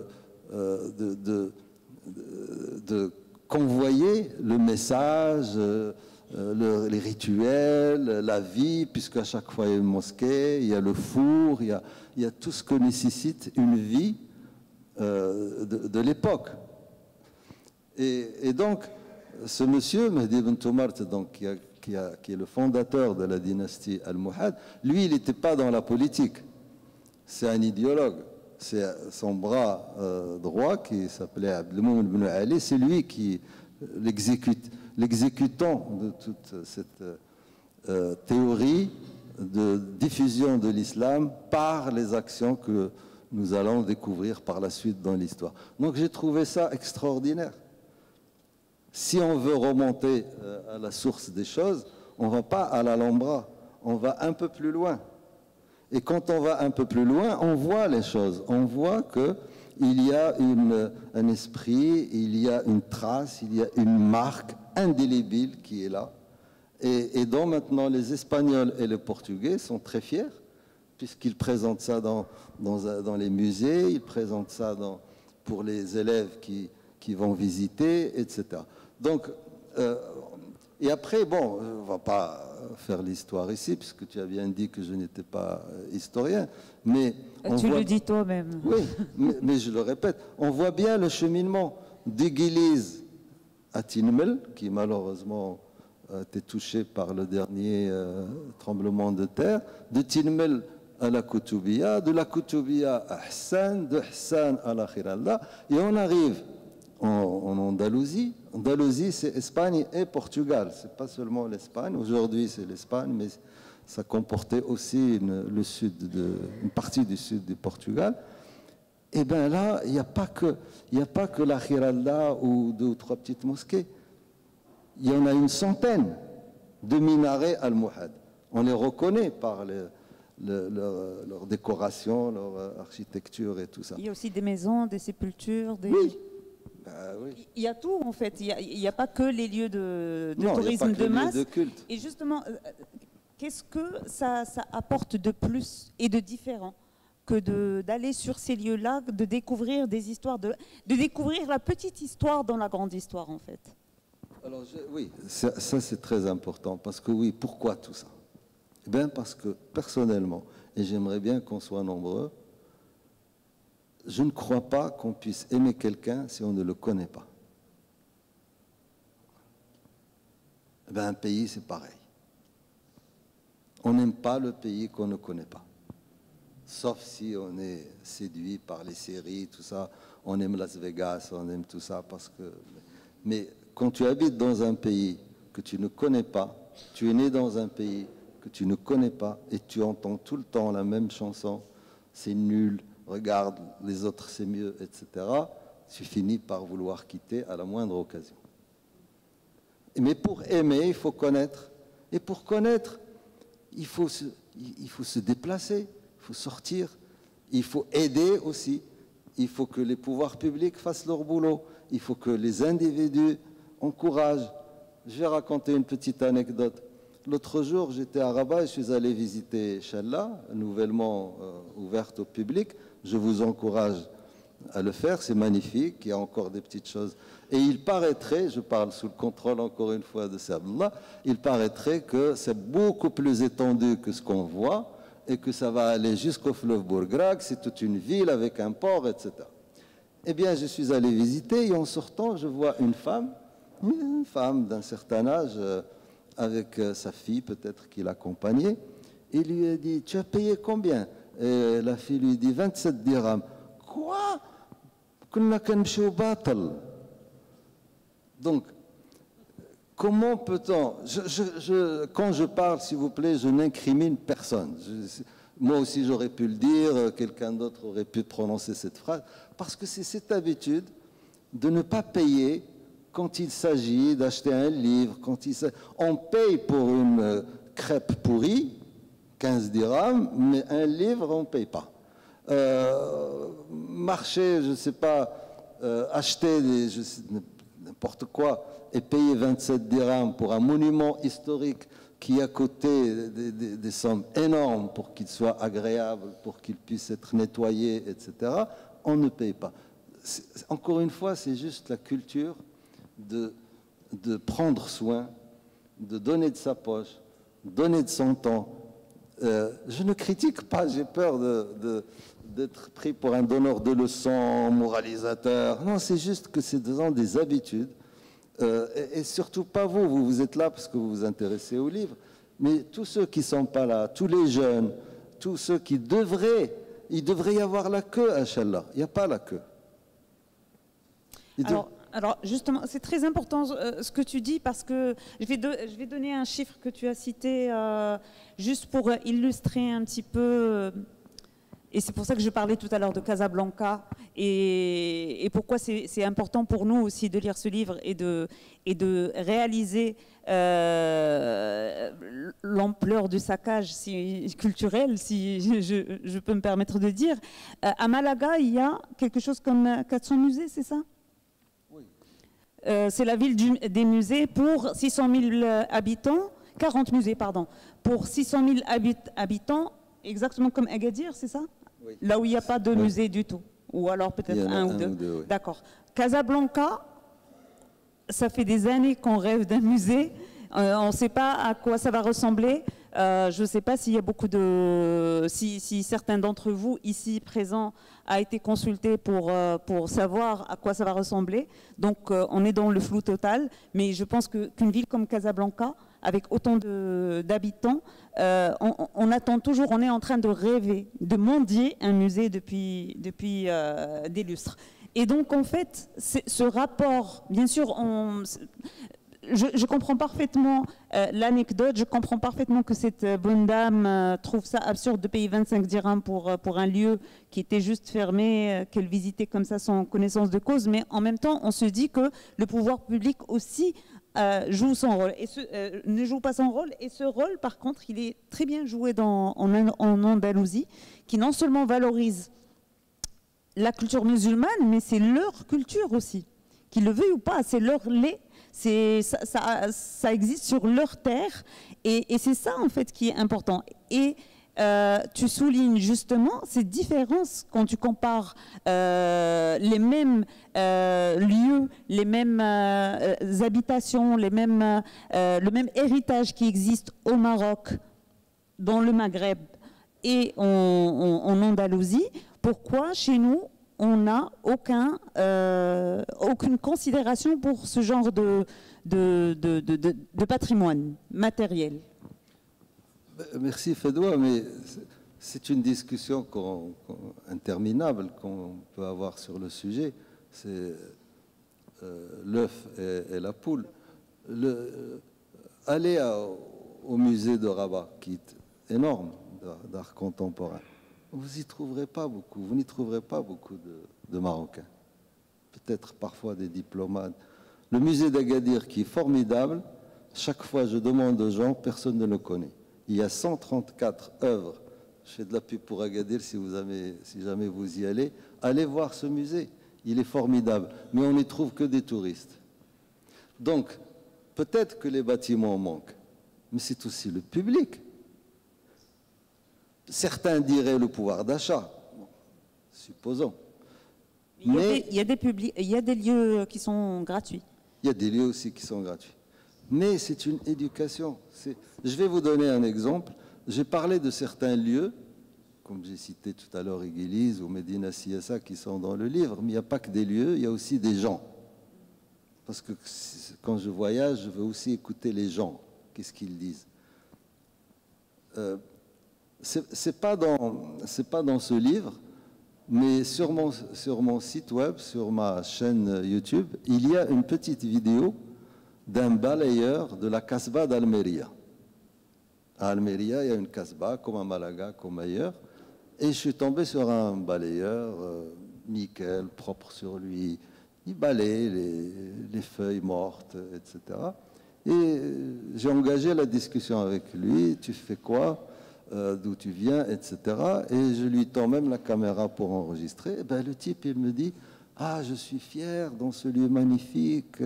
Speaker 3: convoyer le message, les rituels, la vie, puisqu'à chaque fois il y a une mosquée, il y a le four, il y a tout ce que nécessite une vie de l'époque. Et donc, ce monsieur, Mehdi ibn Tumart, donc, qui est le fondateur de la dynastie Al-Muhad, lui, il n'était pas dans la politique. C'est un idéologue. C'est son bras droit, qui s'appelait Abdelmoum ibn Ali, c'est lui qui l'exécutant de toute cette théorie de diffusion de l'islam par les actions que nous allons découvrir par la suite dans l'histoire. Donc j'ai trouvé ça extraordinaire. Si on veut remonter à la source des choses, on ne va pas à l'Alhambra, on va un peu plus loin. Et quand on va un peu plus loin, on voit les choses. On voit qu'il y a un esprit, il y a une trace, il y a une marque indélébile qui est là. Et dont maintenant les Espagnols et les Portugais sont très fiers, puisqu'ils présentent ça dans les musées, ils présentent ça pour les élèves qui vont visiter, etc. Donc, et après, bon, on ne va pas faire l'histoire ici, puisque tu as bien dit que je n'étais pas historien, mais...
Speaker 2: Tu le dis toi-même.
Speaker 3: Oui, mais je le répète, on voit bien le cheminement d'Église à Tinmel, qui malheureusement a été touché par le dernier tremblement de terre, de Tinmel à la Koutoubia, de la Koutoubia à Hassan, de Hassan à la Khirallah, et on arrive en Andalousie. Andalousie, c'est Espagne et Portugal. Ce n'est pas seulement l'Espagne. Aujourd'hui, c'est l'Espagne, mais ça comportait aussi une partie du sud du Portugal. Et bien là, il n'y a pas que la Khirallah ou 2 ou 3 petites mosquées. Il y en a une centaine de minarets al-Muhad. On les reconnaît par leur décoration, leur architecture et tout ça.
Speaker 2: Il y a aussi des maisons, des sépultures, des...
Speaker 3: Oui. Oui.
Speaker 2: Il y a tout en fait, il n'y a pas que les lieux de tourisme de
Speaker 3: masse.
Speaker 2: De culte. Et justement, qu'est-ce que ça apporte de plus et de différent que d'aller sur ces lieux-là, de découvrir des histoires, de découvrir la petite histoire dans la grande histoire en fait?
Speaker 3: Alors oui, ça c'est très important, parce que oui, pourquoi tout ça? Eh bien parce que personnellement, et j'aimerais bien qu'on soit nombreux, je ne crois pas qu'on puisse aimer quelqu'un si on ne le connaît pas. Eh bien, un pays, c'est pareil. On n'aime pas le pays qu'on ne connaît pas. Sauf si on est séduit par les séries, tout ça. On aime Las Vegas, on aime tout ça. Mais quand tu habites dans un pays que tu ne connais pas, tu es né dans un pays que tu ne connais pas et tu entends tout le temps la même chanson, c'est nul, regarde, les autres c'est mieux, etc., tu finis par vouloir quitter à la moindre occasion. Mais pour aimer, il faut connaître. Et pour connaître, il faut se déplacer, il faut sortir, il faut aider aussi. Il faut que les pouvoirs publics fassent leur boulot. Il faut que les individus encouragent. Je vais raconter une petite anecdote. L'autre jour, j'étais à Rabat et je suis allé visiter Challa, nouvellement ouverte au public. Je vous encourage à le faire, c'est magnifique, il y a encore des petites choses. Et il paraîtrait, je parle sous le contrôle encore une fois de Sablullah, il paraîtrait que c'est beaucoup plus étendu que ce qu'on voit et que ça va aller jusqu'au fleuve Bourgrag, c'est toute une ville avec un port, etc. Eh bien, je suis allé visiter et en sortant, je vois une femme d'un certain âge, avec sa fille peut-être qui l'accompagnait. Il lui a dit, tu as payé combien? Et la fille lui dit 27 dirhams. Quoi? Donc, comment peut-on... quand je parle, s'il vous plaît, je n'incrimine personne. Moi aussi, j'aurais pu le dire, quelqu'un d'autre aurait pu prononcer cette phrase, parce que c'est cette habitude de ne pas payer quand il s'agit d'acheter un livre, on paye pour une crêpe pourrie, 15 dirhams, mais un livre, on ne paye pas. Marcher, je ne sais pas, acheter n'importe quoi et payer 27 dirhams pour un monument historique qui a coûté des sommes énormes pour qu'il soit agréable, pour qu'il puisse être nettoyé, etc., on ne paye pas. Encore une fois, c'est juste la culture de prendre soin, de donner de sa poche, donner de son temps. Je ne critique pas, j'ai peur d'être pris pour un donneur de leçons, moralisateur. Non, c'est juste que c'est des habitudes. Et surtout pas vous, vous êtes là parce que vous vous intéressez aux livres, mais tous ceux qui ne sont pas là, tous les jeunes, tous ceux qui devraient, il devrait y avoir la queue, Inch'Allah. Il n'y a pas la queue.
Speaker 2: Alors justement, c'est très important ce que tu dis, parce que je vais donner un chiffre que tu as cité juste pour illustrer un petit peu. Et c'est pour ça que je parlais tout à l'heure de Casablanca et pourquoi c'est important pour nous aussi de lire ce livre et de réaliser l'ampleur du saccage culturel, si je peux me permettre de dire. À Malaga, il y a quelque chose comme 400 musées, c'est ça?
Speaker 3: Oui.
Speaker 2: C'est la ville des musées pour 600 000 habitants, 40 musées, pardon, pour 600 000 habitants, exactement comme Agadir, c'est ça?
Speaker 3: Oui.
Speaker 2: Là où il n'y a pas de musée du tout, ou alors peut-être un ou deux.
Speaker 3: Oui.
Speaker 2: D'accord. Casablanca, ça fait des années qu'on rêve d'un musée. On ne sait pas à quoi ça va ressembler. Je ne sais pas s'il y a beaucoup de... Si certains d'entre vous ici présents a été consulté pour savoir à quoi ça va ressembler. Donc on est dans le flou total. Mais je pense qu'une ville comme Casablanca, avec autant d'habitants, on attend toujours, on est en train de rêver, de mendier un musée depuis des lustres. Et donc en fait, ce rapport, bien sûr, je comprends parfaitement l'anecdote, je comprends parfaitement que cette bonne dame trouve ça absurde de payer 25 dirhams pour un lieu qui était juste fermé, qu'elle visitait comme ça sans connaissance de cause, mais en même temps, on se dit que le pouvoir public aussi joue son rôle, ne joue pas son rôle, et ce rôle, par contre, il est très bien joué en Andalousie, qui non seulement valorise la culture musulmane, mais c'est leur culture aussi, qu'ils le veuillent ou pas, c'est leur lait. Ça existe sur leur terre et c'est ça en fait qui est important. Et tu soulignes justement ces différences quand tu compares les mêmes lieux, les mêmes habitations, le même héritage qui existe au Maroc, dans le Maghreb et en Andalousie. Pourquoi chez nous on n'a aucune considération pour ce genre de patrimoine matériel?
Speaker 3: Merci Fedwa, mais c'est une discussion interminable qu'on peut avoir sur le sujet. C'est l'œuf et la poule. Allez au musée de Rabat, qui est énorme d'art contemporain. Vous n'y trouverez pas beaucoup. Vous n'y trouverez pas beaucoup de Marocains. Peut-être parfois des diplomates. Le musée d'Agadir, qui est formidable, chaque fois je demande aux gens, personne ne le connaît. Il y a 134 œuvres. Je fais de la pub pour Agadir, si jamais vous y allez. Allez voir ce musée. Il est formidable. Mais on n'y trouve que des touristes. Donc, peut-être que les bâtiments manquent. Mais c'est aussi le public. Certains diraient le pouvoir d'achat, supposons.
Speaker 2: Il y a des lieux qui sont gratuits.
Speaker 3: Il y a des lieux aussi qui sont gratuits. Mais c'est une éducation. Je vais vous donner un exemple. J'ai parlé de certains lieux, comme j'ai cité tout à l'heure Église ou Medina Siassa, qui sont dans le livre, mais il n'y a pas que des lieux, il y a aussi des gens. Parce que quand je voyage, je veux aussi écouter les gens. Qu'est-ce qu'ils disent? C'est pas dans ce livre, mais sur mon site web, sur ma chaîne YouTube, il y a une petite vidéo d'un balayeur de la Casbah d'Almeria. À Almeria, il y a une Casbah, comme à Malaga, comme ailleurs, et je suis tombé sur un balayeur nickel, propre sur lui. il balaye les feuilles mortes, etc. Et j'ai engagé la discussion avec lui. Tu fais quoi? D'où tu viens, etc. Et je lui tends même la caméra pour enregistrer. Et ben, le type, il me dit, ah, je suis fier dans ce lieu magnifique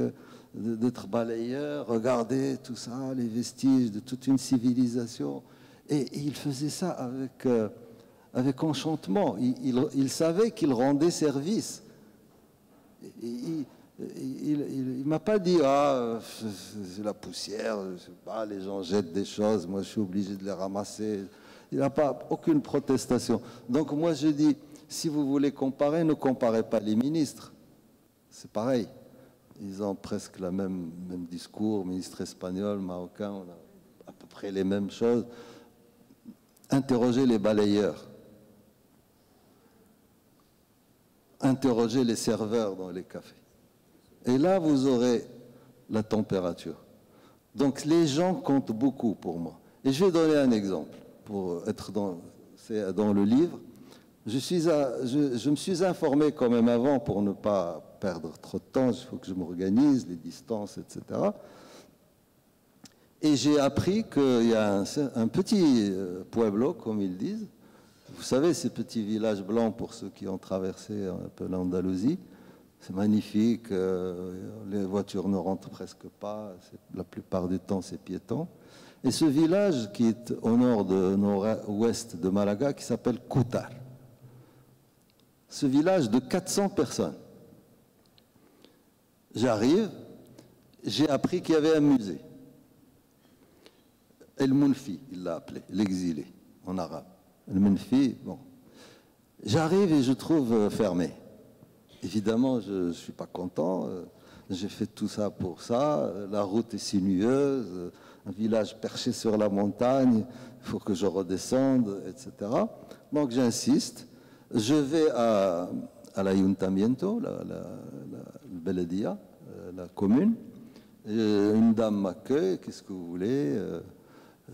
Speaker 3: d'être balayeur. Regardez tout ça, les vestiges de toute une civilisation. Et il faisait ça avec enchantement. Il savait qu'il rendait service. Il ne m'a pas dit, ah, c'est la poussière, je sais pas, les gens jettent des choses, moi je suis obligé de les ramasser. Il n'a pas aucune protestation. Donc moi je dis, si vous voulez comparer, ne comparez pas les ministres. C'est pareil. Ils ont presque le même discours, ministre espagnol, marocain, on a à peu près les mêmes choses. Interrogez les balayeurs. Interrogez les serveurs dans les cafés. Et là, vous aurez la température. Donc, les gens comptent beaucoup pour moi. Et je vais donner un exemple pour être dans le livre. Je me suis informé quand même avant pour ne pas perdre trop de temps. Il faut que je m'organise, les distances, etc. Et j'ai appris qu'il y a un petit pueblo, comme ils disent. Vous savez, ces petits villages blancs, pour ceux qui ont traversé un peu l'Andalousie, c'est magnifique, les voitures ne rentrent presque pas, la plupart du temps c'est piéton. Et ce village qui est au nord-ouest de Malaga, qui s'appelle Koutar, ce village de 400 personnes. J'arrive, j'ai appris qu'il y avait un musée. El Mounfi, il l'a appelé, l'exilé en arabe. El Mounfi, bon. J'arrive et je trouve fermé. Évidemment, je ne suis pas content. J'ai fait tout ça pour ça. La route est sinueuse, un village perché sur la montagne, il faut que je redescende, etc. Donc j'insiste. Je vais à l'ayuntamiento, le Beledia, la commune. Une dame m'accueille, qu'est-ce que vous voulez?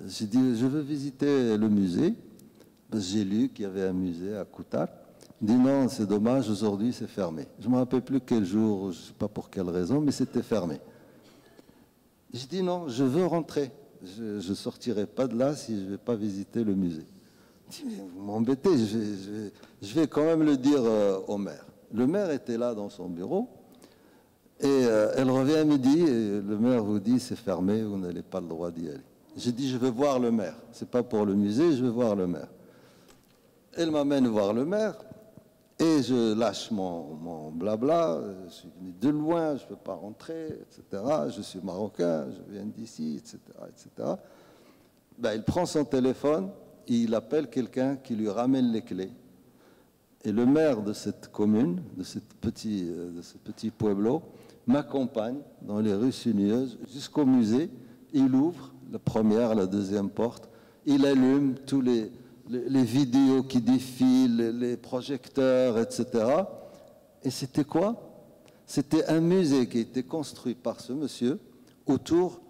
Speaker 3: J'ai dit, je veux visiter le musée. J'ai lu qu'il y avait un musée à Koutar. Il dit non, c'est dommage, aujourd'hui c'est fermé. Je ne me rappelle plus quel jour, je ne sais pas pour quelle raison, mais c'était fermé. Je dis non, je veux rentrer. Je ne sortirai pas de là si je ne vais pas visiter le musée. Je dis, vous m'embêtez, je vais quand même le dire au maire. Le maire était là dans son bureau et elle revient à midi et le maire vous dit c'est fermé, vous n'avez pas le droit d'y aller. J'ai dit je veux voir le maire, c'est pas pour le musée, je veux voir le maire. Elle m'amène voir le maire. Et je lâche mon blabla, je suis venu de loin, je ne peux pas rentrer, etc. Je suis marocain, je viens d'ici, etc. etc. Ben, il prend son téléphone, et il appelle quelqu'un qui lui ramène les clés. Et le maire de cette commune, de ce petit pueblo, m'accompagne dans les rues sinueuses jusqu'au musée. Il ouvre la première, la deuxième porte, il allume tous les vidéos qui défilent, les projecteurs, etc. Et c'était quoi? C'était un musée qui a été construit par ce monsieur autour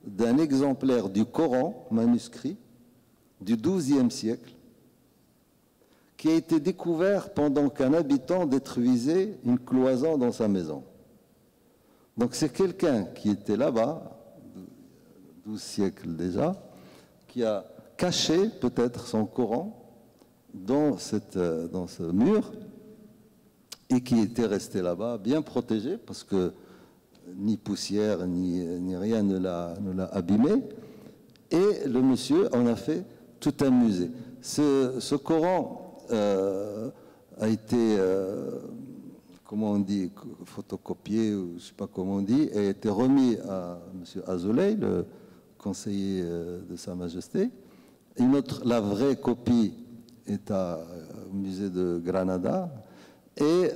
Speaker 3: d'un exemplaire du Coran manuscrit du XIIe siècle qui a été découvert pendant qu'un habitant détruisait une cloison dans sa maison. Donc c'est quelqu'un qui était là-bas, 12 siècles déjà, qui a caché peut-être son Coran dans ce mur et qui était resté là-bas, bien protégé, parce que ni poussière ni rien ne l'a abîmé. Et le monsieur en a fait tout un musée. Ce Coran a été, comment on dit, photocopié, ou je ne sais pas comment on dit, et a été remis à M. Azoulay, le conseiller de Sa Majesté. La vraie copie est au musée de Granada et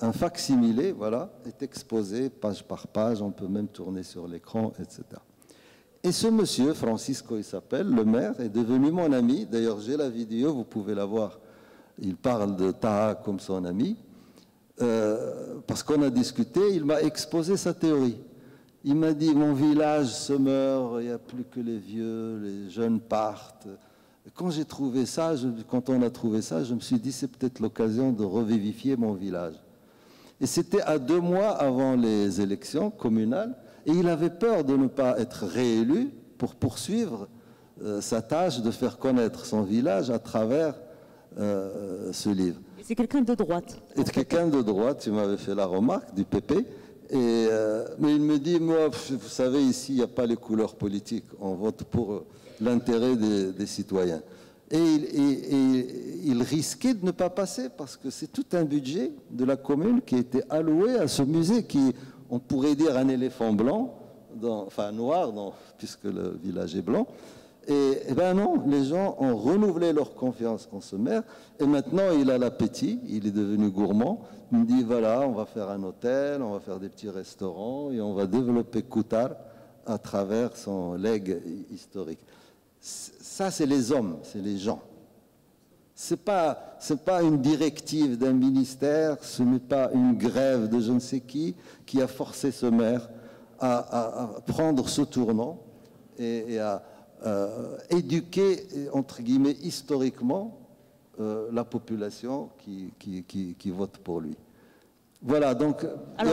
Speaker 3: un fac-similé, voilà, est exposé page par page, on peut même tourner sur l'écran, etc. Et ce monsieur, Francisco il s'appelle, le maire, est devenu mon ami. D'ailleurs, j'ai la vidéo, vous pouvez la voir. Il parle de Taha comme son ami, parce qu'on a discuté, il m'a exposé sa théorie. Il m'a dit, mon village se meurt, il n'y a plus que les vieux, les jeunes partent. Quand j'ai trouvé ça, quand on a trouvé ça, je me suis dit, c'est peut-être l'occasion de revivifier mon village. Et c'était à 2 mois avant les élections communales. Et il avait peur de ne pas être réélu pour poursuivre sa tâche de faire connaître son village à travers ce livre.
Speaker 2: C'est quelqu'un de droite.
Speaker 3: Et quelqu'un de droite, tu m'avais fait la remarque, du PP. Mais il me dit, moi, vous savez, ici, il n'y a pas les couleurs politiques. On vote pour l'intérêt des citoyens. Et il risquait de ne pas passer parce que c'est tout un budget de la commune qui était alloué à ce musée qui, on pourrait dire, un éléphant blanc, enfin noir, puisque le village est blanc. Et ben non, les gens ont renouvelé leur confiance en ce maire. Et maintenant, il a l'appétit, il est devenu gourmand. Il me dit, voilà, on va faire un hôtel, on va faire des petits restaurants et on va développer Koutar à travers son legs historique. Ça, c'est les hommes, c'est les gens. C'est pas une directive d'un ministère, ce n'est pas une grève de je ne sais qui a forcé ce maire à prendre ce tournant et à éduquer, entre guillemets, historiquement la population qui vote pour lui. Voilà, donc il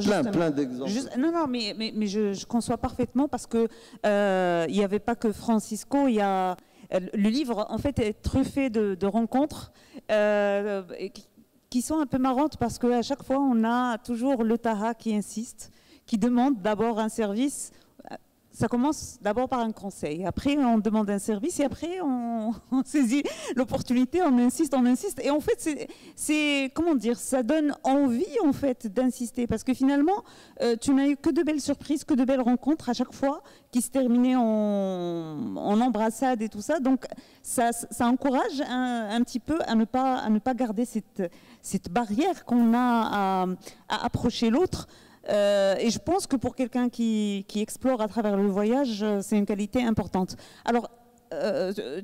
Speaker 3: y a plein d'exemples.
Speaker 2: Non, mais je conçois parfaitement parce que il n'y avait pas que Francisco, il y a... Le livre, en fait, est truffé de rencontres qui sont un peu marrantes parce qu'à chaque fois, on a toujours le Taha qui insiste, qui demande d'abord un service. Ça commence d'abord par un conseil, après on demande un service et après on saisit l'opportunité, on insiste. Et en fait, c'est comment dire, ça donne envie en fait d'insister parce que finalement, tu n'as eu que de belles surprises, que de belles rencontres à chaque fois qui se terminaient en embrassade et tout ça. Donc ça encourage un petit peu à ne pas garder cette barrière qu'on a à approcher l'autre. Et je pense que pour quelqu'un qui explore à travers le voyage, c'est une qualité importante. Alors,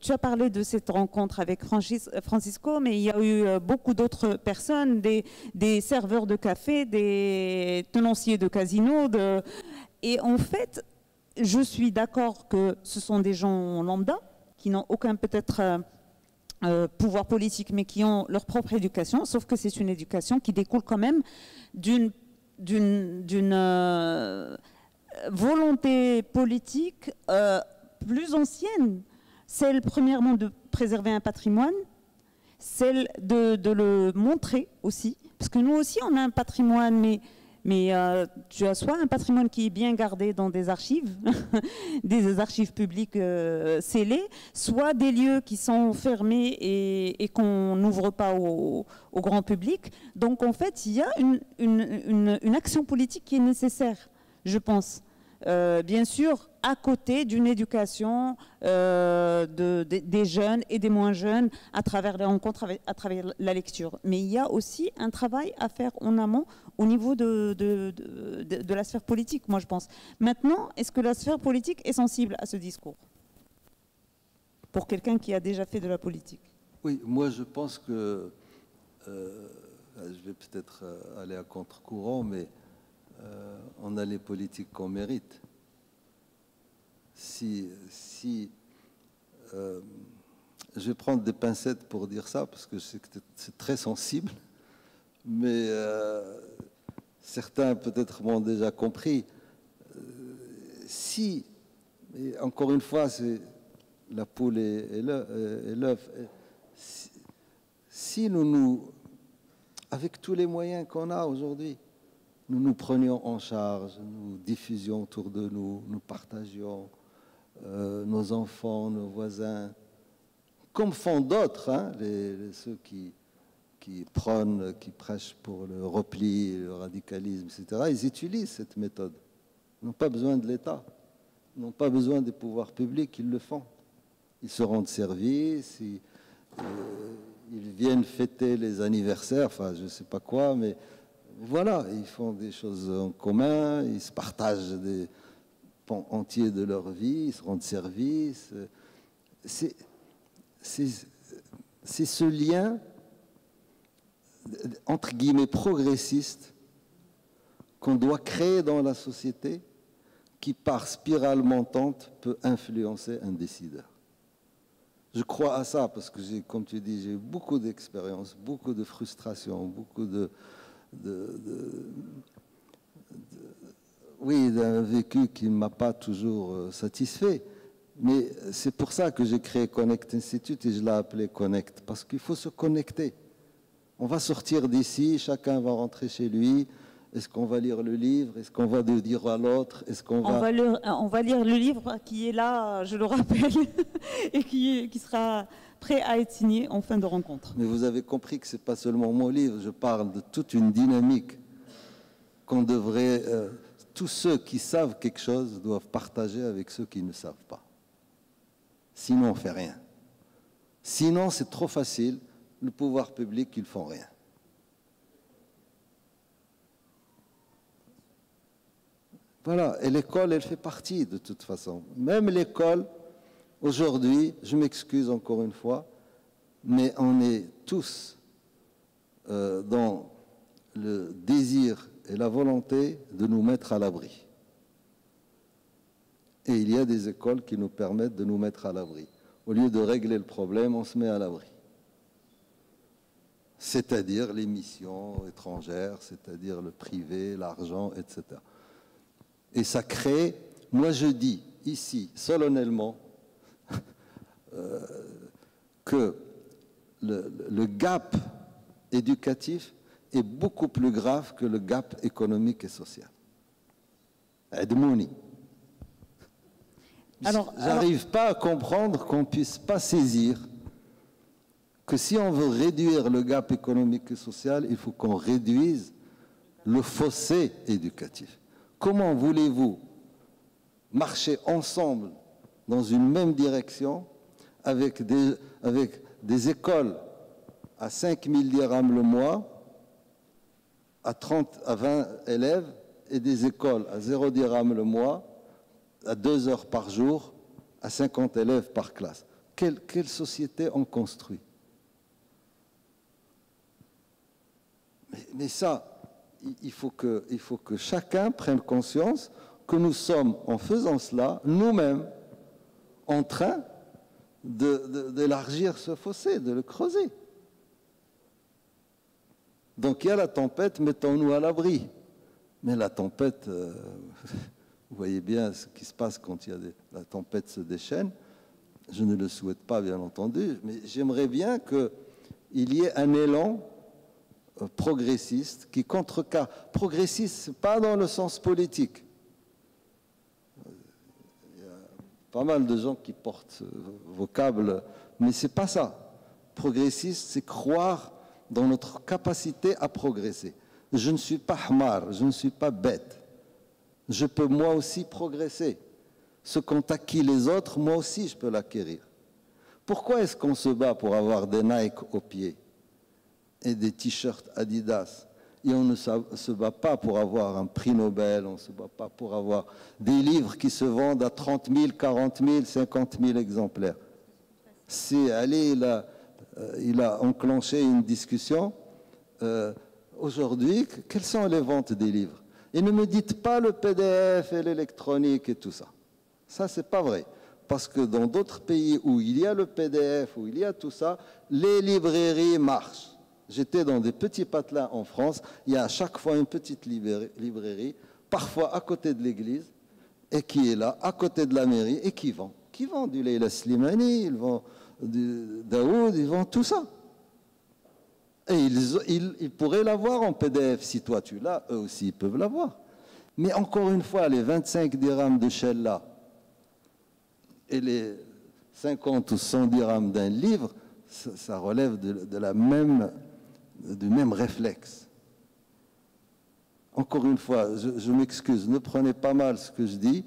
Speaker 2: tu as parlé de cette rencontre avec Francisco, mais il y a eu beaucoup d'autres personnes, des serveurs de café, des tenanciers de casino. Et en fait, je suis d'accord que ce sont des gens lambda, qui n'ont aucun peut-être pouvoir politique, mais qui ont leur propre éducation, sauf que c'est une éducation qui découle quand même d'une volonté politique plus ancienne, celle premièrement de préserver un patrimoine, celle de le montrer aussi, parce que nous aussi on a un patrimoine, mais tu as soit un patrimoine qui est bien gardé dans des archives, des archives publiques scellées, soit des lieux qui sont fermés et qu'on n'ouvre pas au grand public. Donc en fait, il y a une action politique qui est nécessaire, je pense. Bien sûr, à côté d'une éducation des jeunes et des moins jeunes à travers les rencontres, à travers la lecture. Mais il y a aussi un travail à faire en amont au niveau de la sphère politique, moi je pense. Maintenant, est-ce que la sphère politique est sensible à ce discours pour quelqu'un qui a déjà fait de la politique?
Speaker 3: Oui, moi je pense que, je vais peut-être aller à contre-courant, mais on a les politiques qu'on mérite. Je vais prendre des pincettes pour dire ça, parce que c'est très sensible, mais certains peut-être m'ont déjà compris. Et encore une fois, c'est la poule et l'œuf. Si avec tous les moyens qu'on a aujourd'hui, nous nous prenions en charge, nous diffusions autour de nous, nous partagions nos enfants, nos voisins, comme font d'autres, hein, ceux qui prônent, qui prêchent pour le repli, le radicalisme, etc. Ils utilisent cette méthode. Ils n'ont pas besoin de l'État, ils n'ont pas besoin des pouvoirs publics, ils le font. Ils se rendent service, ils viennent fêter les anniversaires, enfin je ne sais pas quoi, mais voilà, ils font des choses en commun, ils se partagent des pans entiers de leur vie, ils se rendent service. C'est ce lien, entre guillemets, progressiste qu'on doit créer dans la société qui, par spirale montante, peut influencer un décideur. Je crois à ça parce que, comme tu dis, j'ai eu beaucoup d'expériences, beaucoup de frustrations, beaucoup de oui, d'un vécu qui ne m'a pas toujours satisfait. Mais c'est pour ça que j'ai créé Connect Institute et je l'ai appelé Connect, parce qu'il faut se connecter. On va sortir d'ici, chacun va rentrer chez lui. Est-ce qu'on va lire le livre? Est-ce qu'on va le dire à l'autre? Est-ce qu'on va...
Speaker 2: On va lire le livre qui est là, je le rappelle, et qui sera prêt à être signé en fin de rencontre.
Speaker 3: Mais vous avez compris que ce n'est pas seulement mon livre, je parle de toute une dynamique qu'on devrait... tous ceux qui savent quelque chose doivent partager avec ceux qui ne savent pas. Sinon, on ne fait rien. Sinon, c'est trop facile. Le pouvoir public, ils ne font rien. Voilà, et l'école, elle fait partie de toute façon. Même l'école, aujourd'hui, je m'excuse encore une fois, mais on est tous dans le désir et la volonté de nous mettre à l'abri. Et il y a des écoles qui nous permettent de nous mettre à l'abri. Au lieu de régler le problème, on se met à l'abri. C'est-à-dire les missions étrangères, c'est-à-dire le privé, l'argent, etc. Et ça crée, moi je dis ici, solennellement, que le gap éducatif est beaucoup plus grave que le gap économique et social. Edmouni. J'arrive pas à comprendre qu'on ne puisse pas saisir que si on veut réduire le gap économique et social, il faut qu'on réduise le fossé éducatif. Comment voulez-vous marcher ensemble dans une même direction avec des écoles à 5 000 dirhams le mois, à 30 à 20 élèves, et des écoles à 0 dirhams le mois, à 2 heures par jour, à 50 élèves par classe? Quelle société on construit? Mais ça, il faut que chacun prenne conscience que nous sommes, en faisant cela, nous-mêmes, en train d'élargir ce fossé, de le creuser. Donc il y a la tempête, mettons-nous à l'abri. Mais la tempête, vous voyez bien ce qui se passe quand la tempête se déchaîne. Je ne le souhaite pas, bien entendu, mais j'aimerais bien qu'il y ait un élan progressiste qui contrecarre. Progressiste, ce n'est pas dans le sens politique. Il y a pas mal de gens qui portent ce vocable, mais ce n'est pas ça. Progressiste, c'est croire dans notre capacité à progresser. Je ne suis pas hamar, je ne suis pas bête. Je peux moi aussi progresser. Ce qu'ont acquis les autres, moi aussi je peux l'acquérir. Pourquoi est-ce qu'on se bat pour avoir des Nike aux pieds et des t-shirts Adidas, et on ne se bat pas pour avoir un prix Nobel, on ne se bat pas pour avoir des livres qui se vendent à 30 000, 40 000, 50 000 exemplaires? Si Ali, il a enclenché une discussion, aujourd'hui, quelles sont les ventes des livres? Et ne me dites pas le PDF et l'électronique et tout ça. Ça, c'est pas vrai. Parce que dans d'autres pays où il y a le PDF, où il y a tout ça, les librairies marchent. J'étais dans des petits patelins en France, il y a à chaque fois une petite librairie, parfois à côté de l'église, et qui est là, à côté de la mairie, et qui vend. Qui vend du Leila Slimani, ils vendent du Daoud, ils vendent tout ça. Et ils pourraient l'avoir en PDF. Si toi tu l'as, eux aussi ils peuvent l'avoir. Mais encore une fois, les 25 dirhams de Shella et les 50 ou 100 dirhams d'un livre, ça relève du même réflexe. Encore une fois, je m'excuse, ne prenez pas mal ce que je dis,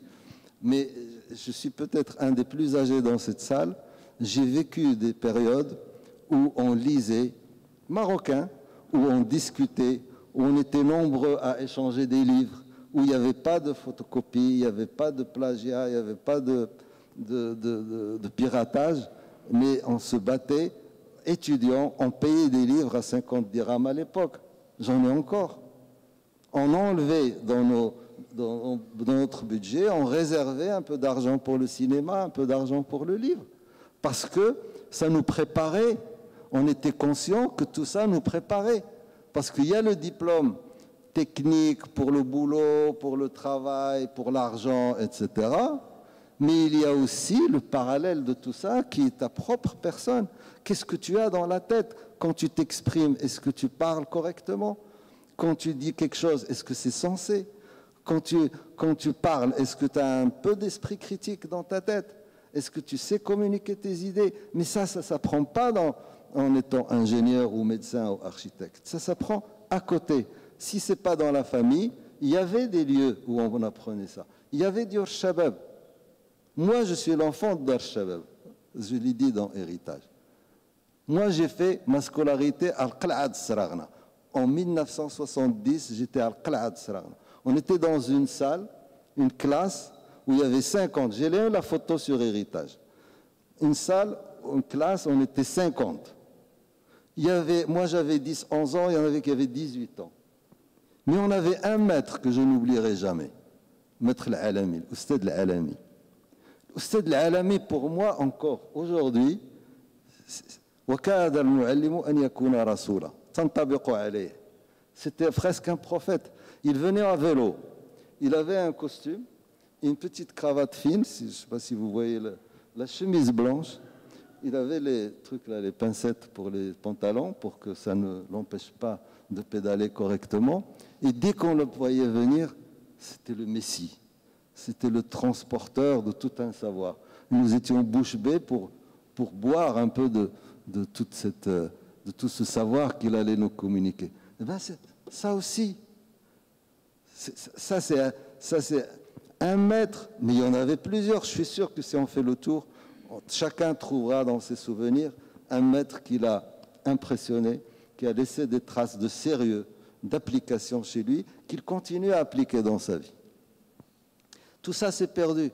Speaker 3: mais je suis peut-être un des plus âgés dans cette salle. J'ai vécu des périodes où on lisait marocain, où on discutait, où on était nombreux à échanger des livres, où il n'y avait pas de photocopie, il n'y avait pas de plagiat, il n'y avait pas de piratage, mais on se battait. Étudiants, on payait des livres à 50 dirhams à l'époque. J'en ai encore. On enlevait dans notre budget, on réservait un peu d'argent pour le cinéma, un peu d'argent pour le livre. Parce que ça nous préparait. On était conscient que tout ça nous préparait Parce qu'il y a le diplôme technique pour le boulot, pour le travail, pour l'argent, etc. Mais il y a aussi le parallèle de tout ça qui est ta propre personne. Qu'est-ce que tu as dans la tête quand tu t'exprimes? Est-ce que tu parles correctement? Quand tu dis quelque chose, est-ce que c'est sensé? Quand tu parles, est-ce que tu as un peu d'esprit critique dans ta tête? Est-ce que tu sais communiquer tes idées? Mais ça ne s'apprend pas en étant ingénieur ou médecin ou architecte. Ça s'apprend à côté. Si ce n'est pas dans la famille, il y avait des lieux où on apprenait ça. Il y avait Dior Shabab. Moi, je suis l'enfant de Dar Shabab. Je l'ai dit dans Héritage. Moi, j'ai fait ma scolarité à Al-Qal'ad Sragna. En 1970, j'étais à Al-Qal'ad Sragna. On était dans une salle, une classe, où il y avait 50. J'ai lu la photo sur Héritage. Une salle, une classe, on était 50. Moi, j'avais 10, 11 ans, il y en avait qui avaient 18 ans. Mais on avait un maître que je n'oublierai jamais. Maître Al-Alami, l'Oustad Al-Alami. L'Oustad Al-Alami, pour moi, encore aujourd'hui, c'était presque un prophète. Il venait à vélo. Il avait un costume, une petite cravate fine, je ne sais pas si vous voyez la chemise blanche. Il avait les trucs là, les pincettes pour les pantalons, pour que ça ne l'empêche pas de pédaler correctement. Et dès qu'on le voyait venir, c'était le Messie. C'était le transporteur de tout un savoir. Nous étions bouche bée pour boire un peu de tout ce savoir qu'il allait nous communiquer. Et ben ça aussi, ça c'est un maître, mais il y en avait plusieurs. Je suis sûr que si on fait le tour, chacun trouvera dans ses souvenirs un maître qui l'a impressionné, qui a laissé des traces de sérieux, d'application chez lui, qu'il continue à appliquer dans sa vie. Tout ça, c'est perdu.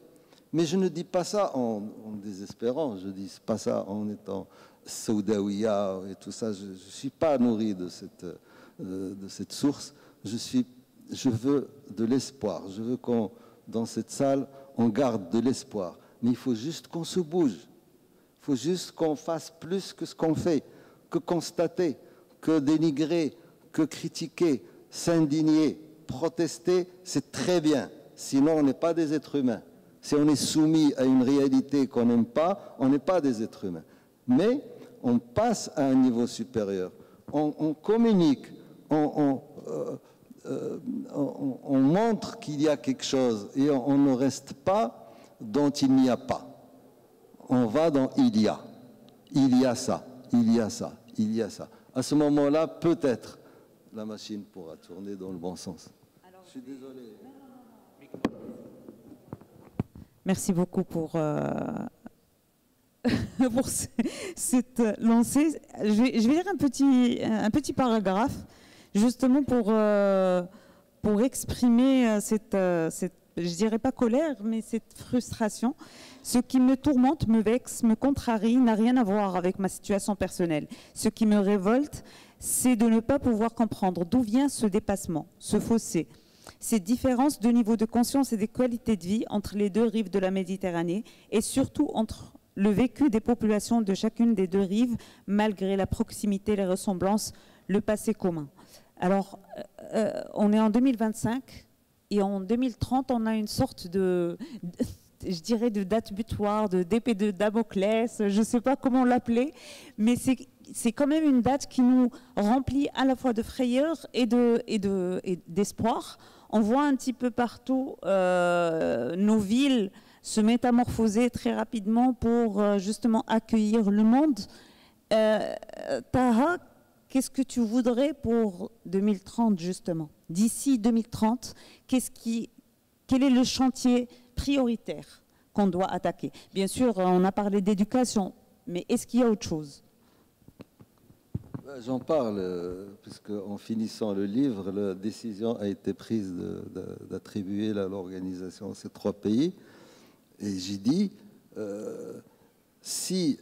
Speaker 3: Mais je ne dis pas ça en désespérant, je ne dis pas ça en étant Saoudaouia et tout ça. Je ne suis pas nourri de cette source. Je veux de l'espoir. Je veux qu'on, dans cette salle, on garde de l'espoir. Mais il faut juste qu'on se bouge. Il faut juste qu'on fasse plus que ce qu'on fait, que constater, que dénigrer, que critiquer, s'indigner, protester, c'est très bien. Sinon, on n'est pas des êtres humains. Si on est soumis à une réalité qu'on n'aime pas, on n'est pas des êtres humains. Mais on passe à un niveau supérieur. On communique, on montre qu'il y a quelque chose et on ne reste pas dont il n'y a pas. On va dans il y a. Il y a ça, il y a ça, il y a ça. À ce moment-là, peut-être, la machine pourra tourner dans le bon sens. Alors, je suis désolé.
Speaker 2: Merci beaucoup pour cette lancée. Je vais lire un petit paragraphe, justement pour exprimer cette, je dirais pas colère, mais cette frustration. Ce qui me tourmente, me vexe, me contrarie, n'a rien à voir avec ma situation personnelle. Ce qui me révolte, c'est de ne pas pouvoir comprendre d'où vient ce dépassement, ce fossé, ces différences de niveau de conscience et de qualité de vie entre les deux rives de la Méditerranée et surtout entre le vécu des populations de chacune des deux rives, malgré la proximité, les ressemblances, le passé commun. Alors, on est en 2025 et en 2030, on a une sorte je dirais de date butoir, d'épée de Damoclès, je ne sais pas comment l'appeler, mais c'est quand même une date qui nous remplit à la fois de frayeur et d'espoir. On voit un petit peu partout nos villes se métamorphoser très rapidement pour justement accueillir le monde. Taha, qu'est-ce que tu voudrais pour 2030 justement? D'ici 2030, quel est le chantier prioritaire qu'on doit attaquer? Bien sûr, on a parlé d'éducation, mais est-ce qu'il y a autre chose?
Speaker 3: J'en parle, puisqu'en finissant le livre, la décision a été prise d'attribuer l'organisation à ces 3 pays. Et j'ai dit, si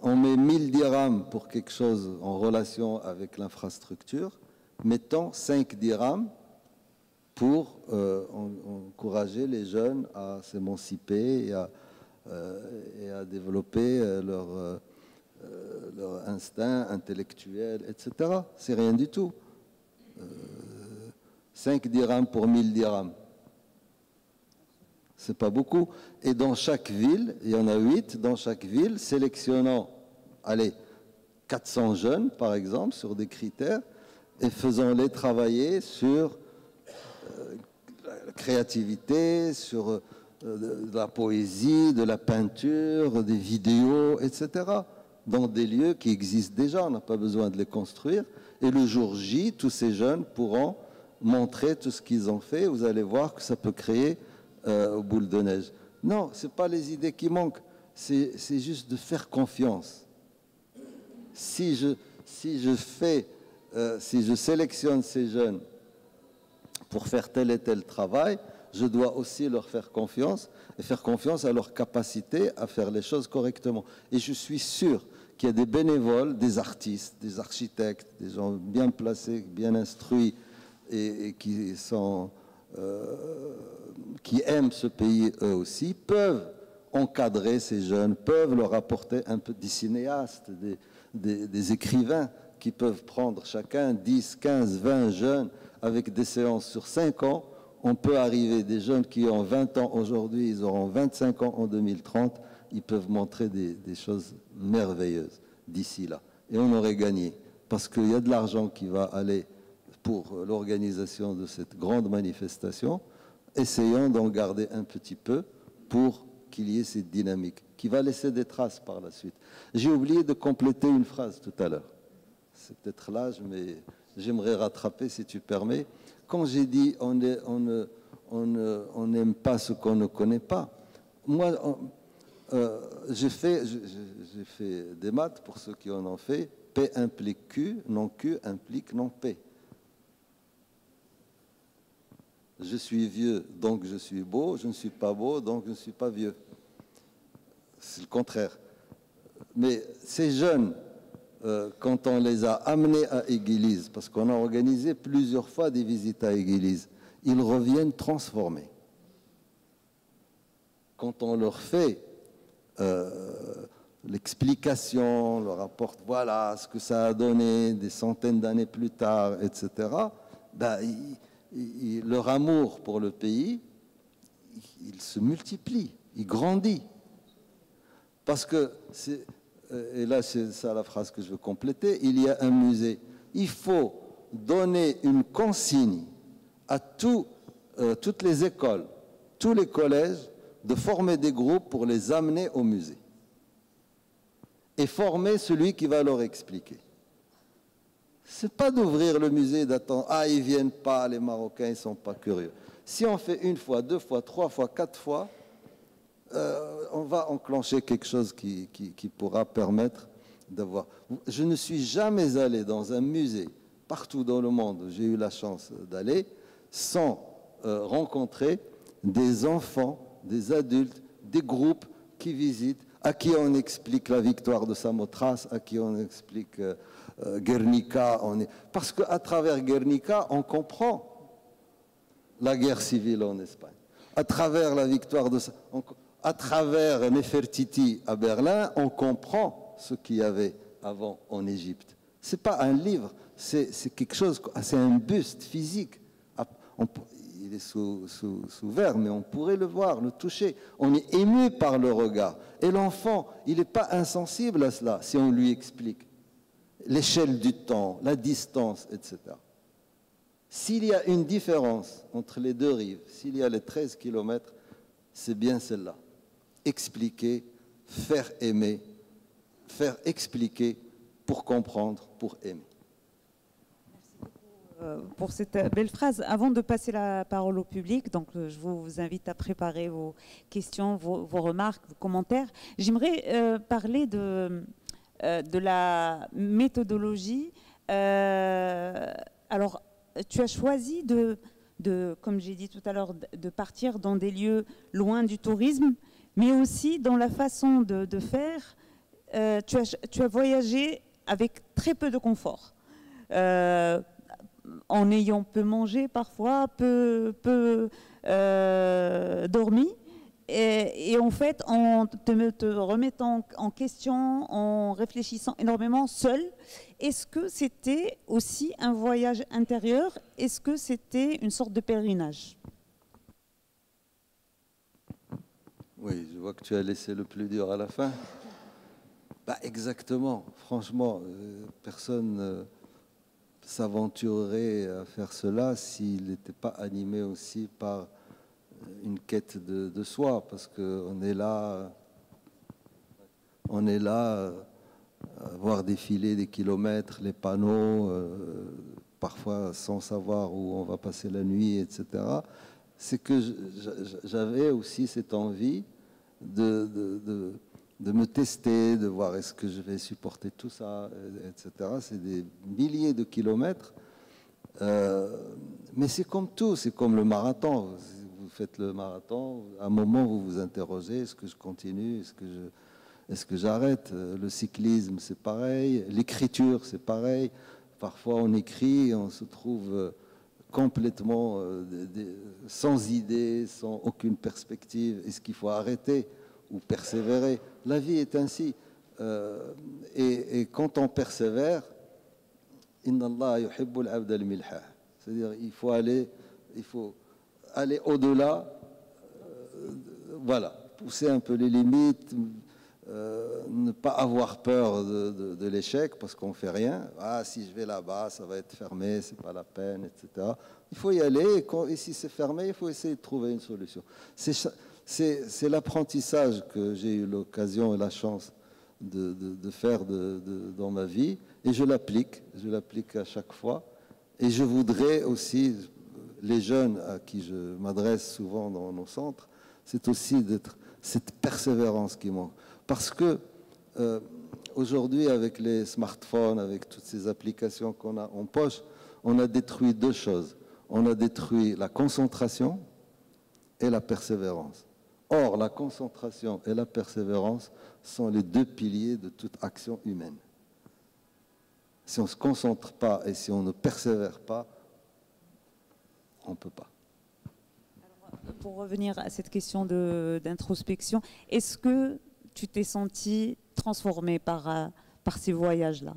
Speaker 3: on met 1000 dirhams pour quelque chose en relation avec l'infrastructure, mettons 5 dirhams pour encourager les jeunes à s'émanciper et à développer leur instinct intellectuel, etc. C'est rien du tout. 5 dirhams pour 1000 dirhams. C'est pas beaucoup. Et dans chaque ville, il y en a 8, dans chaque ville, sélectionnant, allez, 400 jeunes, par exemple, sur des critères, et faisons-les travailler sur la créativité, sur de la poésie, de la peinture, des vidéos, etc. Dans des lieux qui existent déjà, on n'a pas besoin de les construire. Et le jour J, tous ces jeunes pourront montrer tout ce qu'ils ont fait. Vous allez voir que ça peut créer boule de neige. Non, ce n'est pas les idées qui manquent, c'est juste de faire confiance. Si je sélectionne ces jeunes pour faire tel et tel travail, je dois aussi leur faire confiance et faire confiance à leur capacité à faire les choses correctement. Et je suis sûr qu'il y a des bénévoles, des artistes, des architectes, des gens bien placés, bien instruits et qui aiment ce pays eux aussi, peuvent encadrer ces jeunes, peuvent leur apporter un peu des cinéastes, des écrivains qui peuvent prendre chacun 10, 15, 20 jeunes avec des séances sur 5 ans. On peut arriver, des jeunes qui ont 20 ans aujourd'hui, ils auront 25 ans en 2030, ils peuvent montrer des choses merveilleuses d'ici là. Et on aurait gagné, parce qu'il y a de l'argent qui va aller pour l'organisation de cette grande manifestation. Essayons d'en garder un petit peu pour qu'il y ait cette dynamique qui va laisser des traces par la suite. J'ai oublié de compléter une phrase tout à l'heure. C'est peut-être l'âge, mais j'aimerais rattraper si tu permets. Quand j'ai dit on n'aime pas ce qu'on ne connaît pas, moi, j'ai fait des maths pour ceux qui en ont fait. P implique Q, non Q implique non P. Je suis vieux, donc je suis beau. Je ne suis pas beau, donc je ne suis pas vieux. C'est le contraire. Mais ces jeunes, quand on les a amenés à Église, parce qu'on a organisé plusieurs fois des visites à Église, ils reviennent transformés. Quand on leur fait l'explication, on leur apporte voilà ce que ça a donné des centaines d'années plus tard, etc., ben, leur amour pour le pays, il se multiplie, il grandit. Parce que, et là c'est ça la phrase que je veux compléter, il y a un musée. Il faut donner une consigne à toutes les écoles, tous les collèges, de former des groupes pour les amener au musée. Et former celui qui va leur expliquer. Ce n'est pas d'ouvrir le musée et d'attendre « Ah, ils ne viennent pas, les Marocains, ils ne sont pas curieux ». Si on fait 1 fois, 2 fois, 3 fois, 4 fois, on va enclencher quelque chose qui pourra permettre d'avoir... Je ne suis jamais allé dans un musée, partout dans le monde, j'ai eu la chance d'aller, sans rencontrer des enfants, des adultes, des groupes qui visitent, à qui on explique la victoire de Samothrace, à qui on explique Guernica. Parce qu'à travers Guernica, on comprend la guerre civile en Espagne. À travers la victoire à travers Nefertiti à Berlin, on comprend ce qu'il y avait avant en Égypte. Ce n'est pas un livre, c'est quelque chose, c'est un buste physique. Il est sous verre, mais on pourrait le voir, le toucher. On est ému par le regard. Et l'enfant, il n'est pas insensible à cela si on lui explique l'échelle du temps, la distance, etc. S'il y a une différence entre les deux rives, s'il y a les 13 kilomètres, c'est bien celle-là. Expliquer, faire aimer, faire expliquer pour comprendre, pour aimer.
Speaker 2: Pour cette belle phrase. Avant de passer la parole au public, donc je vous invite à préparer vos questions, vos remarques, vos commentaires. J'aimerais parler de la méthodologie. Alors, tu as choisi comme j'ai dit tout à l'heure, de partir dans des lieux loin du tourisme, mais aussi dans la façon de faire. Tu as voyagé avec très peu de confort. En ayant peu mangé parfois, peu dormi. Et en fait, en te remettant en question, en réfléchissant énormément seul, est-ce que c'était aussi un voyage intérieur? Est-ce que c'était une sorte de pèlerinage?
Speaker 3: Oui, je vois que tu as laissé le plus dur à la fin. Bah, exactement. Franchement, personne ne s'aventurerait à faire cela s'il n'était pas animé aussi par une quête de soi, parce qu'on est là à voir défiler des kilomètres, les panneaux, parfois sans savoir où on va passer la nuit, etc. C'est que j'avais aussi cette envie de me tester, de voir est-ce que je vais supporter tout ça, etc. C'est des milliers de kilomètres. Mais c'est comme tout, c'est comme le marathon. Vous faites le marathon, à un moment vous vous interrogez, est-ce que je continue, est-ce que j'arrête? Le cyclisme, c'est pareil. L'écriture, c'est pareil. Parfois on écrit, on se trouve complètement sans idée, sans aucune perspective. Est-ce qu'il faut arrêter ou persévérer? La vie est ainsi. Et quand on persévère, Inna Allah yuhibbul abd al-milha. C'est-à-dire il faut aller au-delà, voilà, pousser un peu les limites, ne pas avoir peur de l'échec parce qu'on ne fait rien. Ah, si je vais là-bas, ça va être fermé, c'est pas la peine, etc. Il faut y aller, et si c'est fermé, il faut essayer de trouver une solution. C'est l'apprentissage que j'ai eu l'occasion et la chance de faire dans ma vie, et je l'applique à chaque fois. Et je voudrais aussi, les jeunes à qui je m'adresse souvent dans nos centres, c'est aussi d'être cette persévérance qui manque. Parce que aujourd'hui, avec les smartphones, avec toutes ces applications qu'on a en poche, on a détruit deux choses. On a détruit la concentration et la persévérance. Or, la concentration et la persévérance sont les deux piliers de toute action humaine. Si on ne se concentre pas et si on ne persévère pas, on ne peut pas.
Speaker 2: Alors, pour revenir à cette question d'introspection, est-ce que tu t'es senti transformé par ces voyages-là?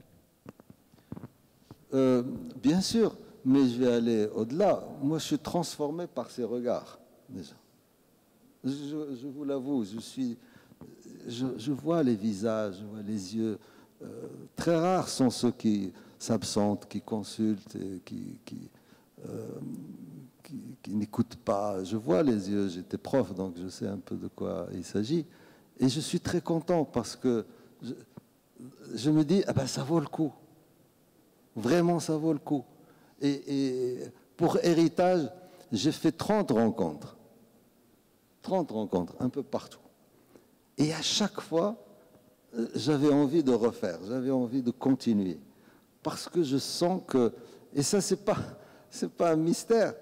Speaker 3: Bien sûr, mais je vais aller au-delà. Moi, je suis transformé par ces regards, déjà. Je vous l'avoue, je vois les visages, je vois les yeux. Très rares sont ceux qui s'absentent, qui consultent, et qui n'écoutent pas. Je vois les yeux, j'étais prof, donc je sais un peu de quoi il s'agit. Et je suis très content parce que je me dis, ah ben, ça vaut le coup. Vraiment, ça vaut le coup. Et pour héritage, j'ai fait 30 rencontres. 30 rencontres, un peu partout. Et à chaque fois, j'avais envie de refaire, j'avais envie de continuer. Parce que je sens que, et ça c'est pas un mystère,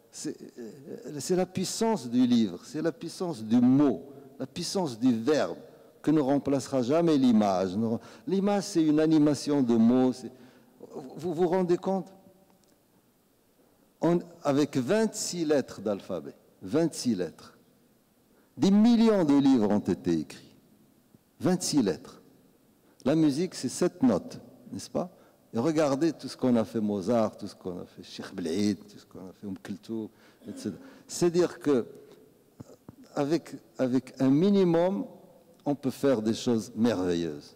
Speaker 3: c'est la puissance du livre, c'est la puissance du mot, la puissance du verbe, que ne remplacera jamais l'image. L'image, c'est une animation de mots. Vous vous rendez compte? Avec 26 lettres d'alphabet, 26 lettres, des millions de livres ont été écrits. 26 lettres. La musique, c'est 7 notes, n'est-ce pas? Et regardez tout ce qu'on a fait Mozart, tout ce qu'on a fait Cheikh Belid, tout ce qu'on a fait Kulthum, etc. C'est-à-dire que avec un minimum, on peut faire des choses merveilleuses.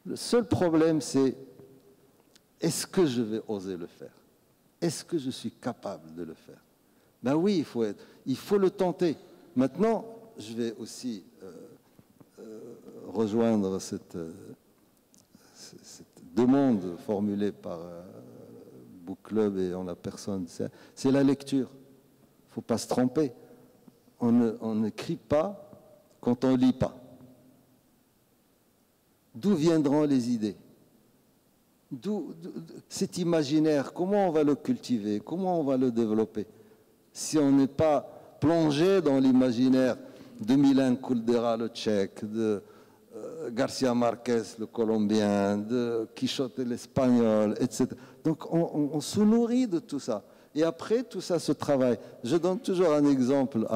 Speaker 3: Le seul problème, c'est est-ce que je vais oser le faire? Est-ce que je suis capable de le faire? Ben oui, il faut le tenter. Maintenant, je vais aussi rejoindre cette demande formulée par Book Club et en la personne. C'est la lecture. Il ne faut pas se tromper. On n'écrit pas quand on ne lit pas. D'où viendront les idées? D'où cet imaginaire? Comment on va le cultiver? Comment on va le développer? Si on n'est pas plongé dans l'imaginaire de Milan Kundera, le tchèque, de Garcia Marquez, le colombien, de Quichotte, l'espagnol, etc. Donc on se nourrit de tout ça. Et après, tout ça se travaille. Je donne toujours un exemple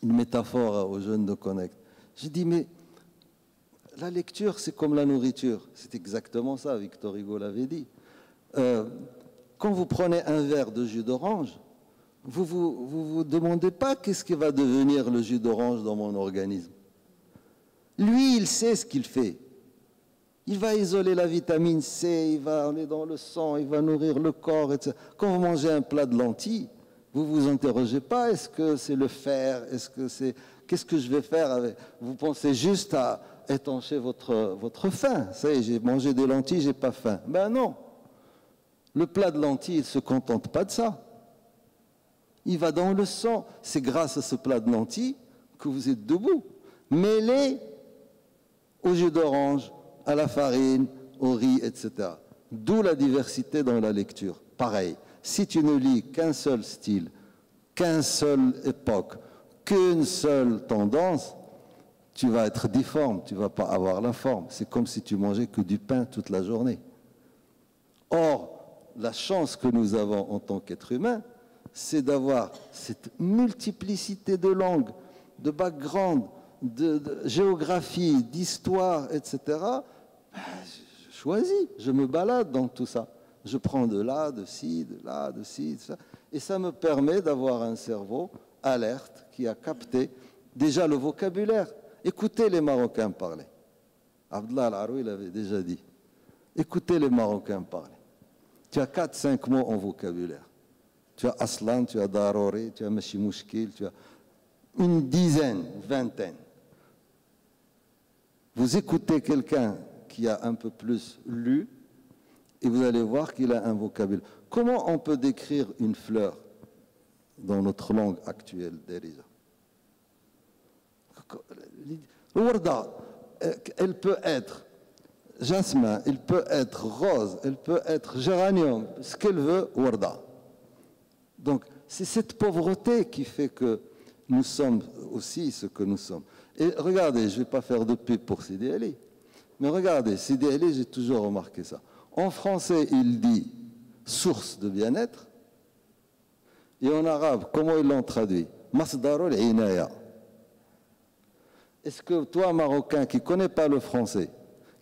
Speaker 3: une métaphore aux jeunes de Connect. J'ai dit, mais la lecture, c'est comme la nourriture. C'est exactement ça, Victor Hugo l'avait dit. Quand vous prenez un verre de jus d'orange, vous demandez pas qu'est-ce qui va devenir le jus d'orange dans mon organisme. Lui, il sait ce qu'il fait. Il va isoler la vitamine C, il va aller dans le sang, il va nourrir le corps, etc. Quand vous mangez un plat de lentilles, vous vous interrogez pas, est-ce que c'est le fer, qu'est-ce que je vais faire avec? Vous pensez juste à étancher votre faim. Ça y est, j'ai mangé des lentilles, j'ai pas faim. Ben non. Le plat de lentilles, il ne se contente pas de ça. Il va dans le sang. C'est grâce à ce plat de lentilles que vous êtes debout. Mêlé au jus d'orange, à la farine, au riz, etc. D'où la diversité dans la lecture. Pareil. Si tu ne lis qu'un seul style, qu'une seule époque, qu'une seule tendance, tu vas être difforme, tu ne vas pas avoir la forme. C'est comme si tu mangeais que du pain toute la journée. Or, la chance que nous avons en tant qu'être humain, c'est d'avoir cette multiplicité de langues, de background, de géographie, d'histoire, etc. Je choisis, je me balade dans tout ça. Je prends de là, de ci, de là, de ci, de ça. Et ça me permet d'avoir un cerveau alerte qui a capté déjà le vocabulaire. Écoutez les Marocains parler. Abdallah Al-Aroui il avait déjà dit. Écoutez les Marocains parler. Tu as 4-5 mots en vocabulaire. Tu as Aslan, tu as Darori, tu as Mashi Mouchkil, tu as une dizaine, vingtaine. Vous écoutez quelqu'un qui a un peu plus lu, et vous allez voir qu'il a un vocabulaire. Comment on peut décrire une fleur dans notre langue actuelle, Derija? Warda, elle peut être jasmin, elle peut être rose, elle peut être géranium, ce qu'elle veut, Warda. Donc, c'est cette pauvreté qui fait que nous sommes aussi ce que nous sommes. Et regardez, je ne vais pas faire de pub pour Sidi Ali, mais regardez, Sidi Ali, j'ai toujours remarqué ça. En français, il dit « source de bien-être », et en arabe, comment ils l'ont traduit? « Masdarul inaya ». Est-ce que toi, Marocain, qui ne connais pas le français,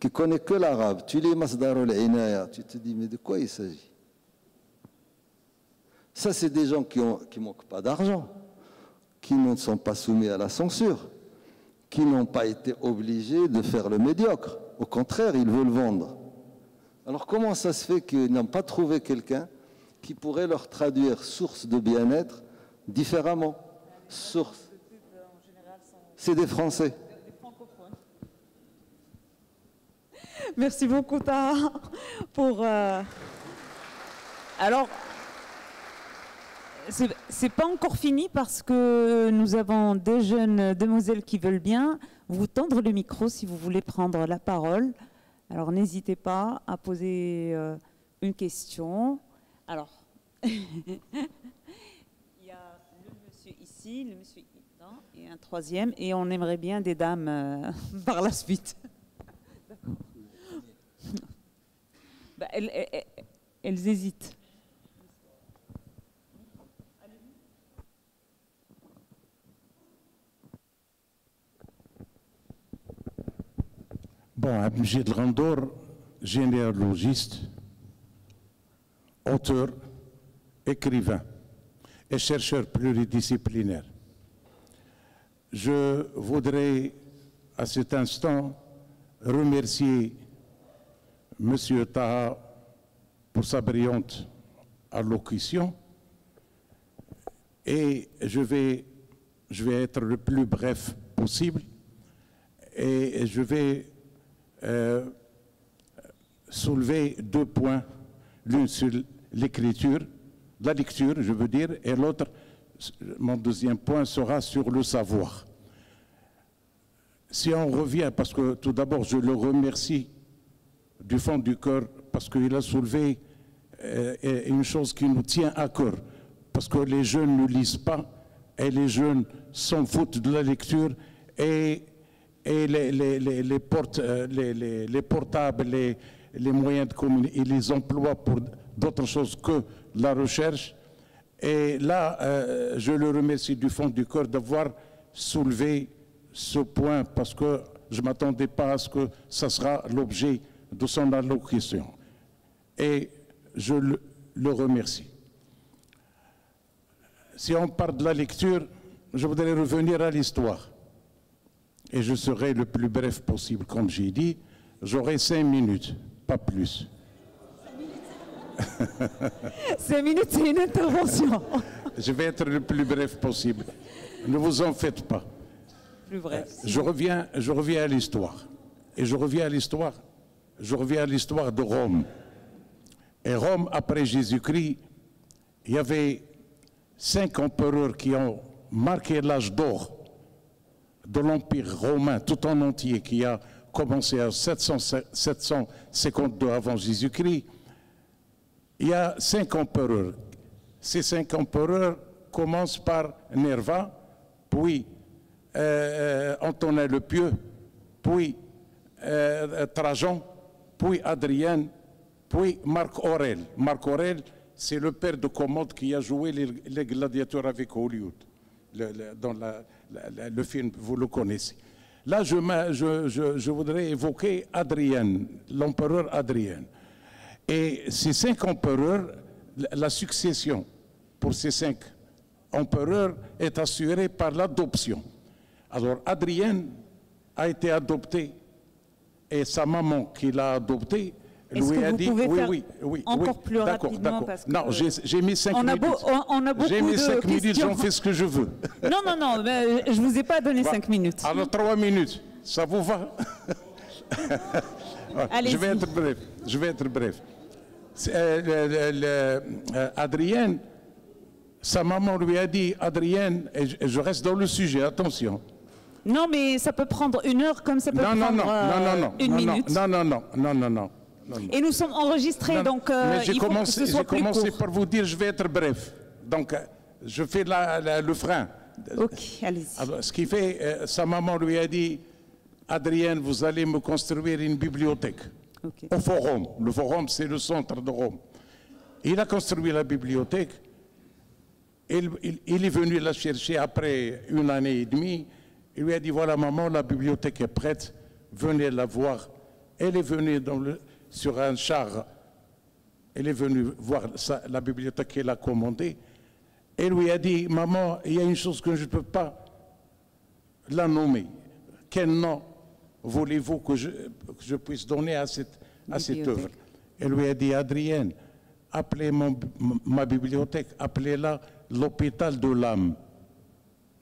Speaker 3: qui ne connais que l'arabe, tu lis « Masdarul inaya », tu te dis « mais de quoi il s'agit ?» Ça, c'est des gens qui ne manquent pas d'argent, qui ne sont pas soumis à la censure, qui n'ont pas été obligés de faire le médiocre. Au contraire, ils veulent vendre. Alors comment ça se fait qu'ils n'ont pas trouvé quelqu'un qui pourrait leur traduire source de bien-être différemment? Source. C'est des Français.
Speaker 2: Des francophones. Merci beaucoup, Taha, pour... Alors, c'est pas encore fini parce que nous avons des jeunes demoiselles qui veulent bien vous tendre le micro si vous voulez prendre la parole. Alors, n'hésitez pas à poser une question. Alors, il y a le monsieur ici, le monsieur là, et un troisième, et on aimerait bien des dames par la suite. D'accord. Bah, elles hésitent.
Speaker 4: Bon, Abdelmajid Randour, généalogiste, auteur, écrivain et chercheur pluridisciplinaire. Je voudrais à cet instant remercier M. Taha pour sa brillante allocution et je vais être le plus bref possible et je vais soulever 2 points, l'une sur l'écriture, la lecture, je veux dire, et l'autre, mon deuxième point sera sur le savoir. Si on revient, parce que tout d'abord, je le remercie du fond du cœur, parce qu'il a soulevé une chose qui nous tient à cœur, parce que les jeunes ne lisent pas, et les jeunes s'en foutent de la lecture, et les portables, les moyens de communication, ils les emploient pour d'autres choses que la recherche. Et là, je le remercie du fond du cœur d'avoir soulever ce point parce que je ne m'attendais pas à ce que ça sera l'objet de son allocution. Et je le remercie. Si on part de la lecture, je voudrais revenir à l'histoire. Et je serai le plus bref possible, comme j'ai dit. J'aurai 5 minutes, pas plus.
Speaker 2: 5 minutes, c'est une intervention.
Speaker 4: Je vais être le plus bref possible. Ne vous en faites pas.
Speaker 2: Plus bref.
Speaker 4: Je reviens à l'histoire. Et je reviens à l'histoire de Rome. Et Rome, après Jésus-Christ, il y avait 5 empereurs qui ont marqué l'âge d'or de l'Empire romain tout en entier, qui a commencé à 752 avant Jésus-Christ. Il y a 5 empereurs. Ces 5 empereurs commencent par Nerva, puis Antonin le Pieux, puis Trajan, puis Adrien, puis Marc Aurèle. Marc Aurèle, c'est le père de Commode qui a joué les gladiateurs avec Hollywood. Dans le film, vous le connaissez. Là, je voudrais évoquer Adrien, l'empereur Adrien. Et ces 5 empereurs, la succession pour ces 5 empereurs est assurée par l'adoption. Alors, Adrien a été adopté et sa maman qui l'a adopté lui a dit
Speaker 2: encore plus rapidement parce que
Speaker 4: non, j'ai mis 5 minutes.
Speaker 2: On a beaucoup
Speaker 4: j'ai mis 5 minutes,
Speaker 2: questions.
Speaker 4: j'en fais ce que je veux.
Speaker 2: Non, mais je ne vous ai pas donné 5 minutes.
Speaker 4: Alors 3 minutes, ça vous va? Je vais être bref. Adrien, sa maman lui a dit, Adrien, et je reste dans le sujet, attention.
Speaker 2: Non, mais ça peut prendre 1 heure comme ça peut prendre 1 minute.
Speaker 4: Non.
Speaker 2: Et nous sommes enregistrés, donc
Speaker 4: mais
Speaker 2: il faut que ce soit plus court.
Speaker 4: J'ai commencé par vous dire, je vais être bref. Donc, je fais le frein.
Speaker 2: Ok, allez-y.
Speaker 4: Alors, ce qui fait, sa maman lui a dit, Adrien, vous allez me construire une bibliothèque au Forum. Le Forum, c'est le centre de Rome. Il a construit la bibliothèque. Il est venu la chercher après 1 année et demie. Il lui a dit, voilà maman, la bibliothèque est prête, venez la voir. Elle est venue sur un char, elle est venue voir la bibliothèque qu'elle a commandée. Elle lui a dit, maman, il y a une chose que je ne peux pas la nommer. Quel nom voulez-vous que je puisse donner à cette œuvre? Elle lui a dit, Adrienne, appelez ma bibliothèque, appelez-la l'hôpital de l'âme.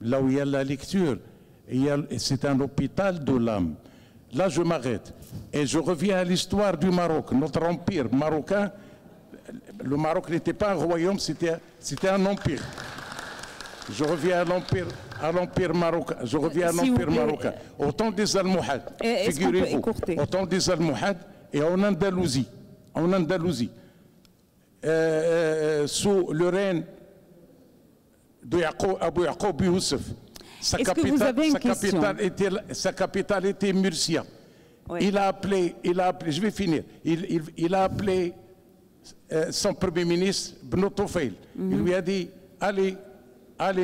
Speaker 4: Là où il y a la lecture, c'est un hôpital de l'âme. Là, je m'arrête et je reviens à l'histoire du Maroc. Notre empire marocain, le Maroc n'était pas un royaume, c'était un empire. Je reviens à l'empire marocain. Je reviens à l'empire marocain. Au temps des Almohades, figurez-vous, au temps des Almohades et en Andalousie, sous le règne de Abou Yaqoub Youssef. Sa capitale était Murcia. Oui. Il a appelé, je vais finir, il a appelé son premier ministre, Beno Tofel. Il lui a dit, allez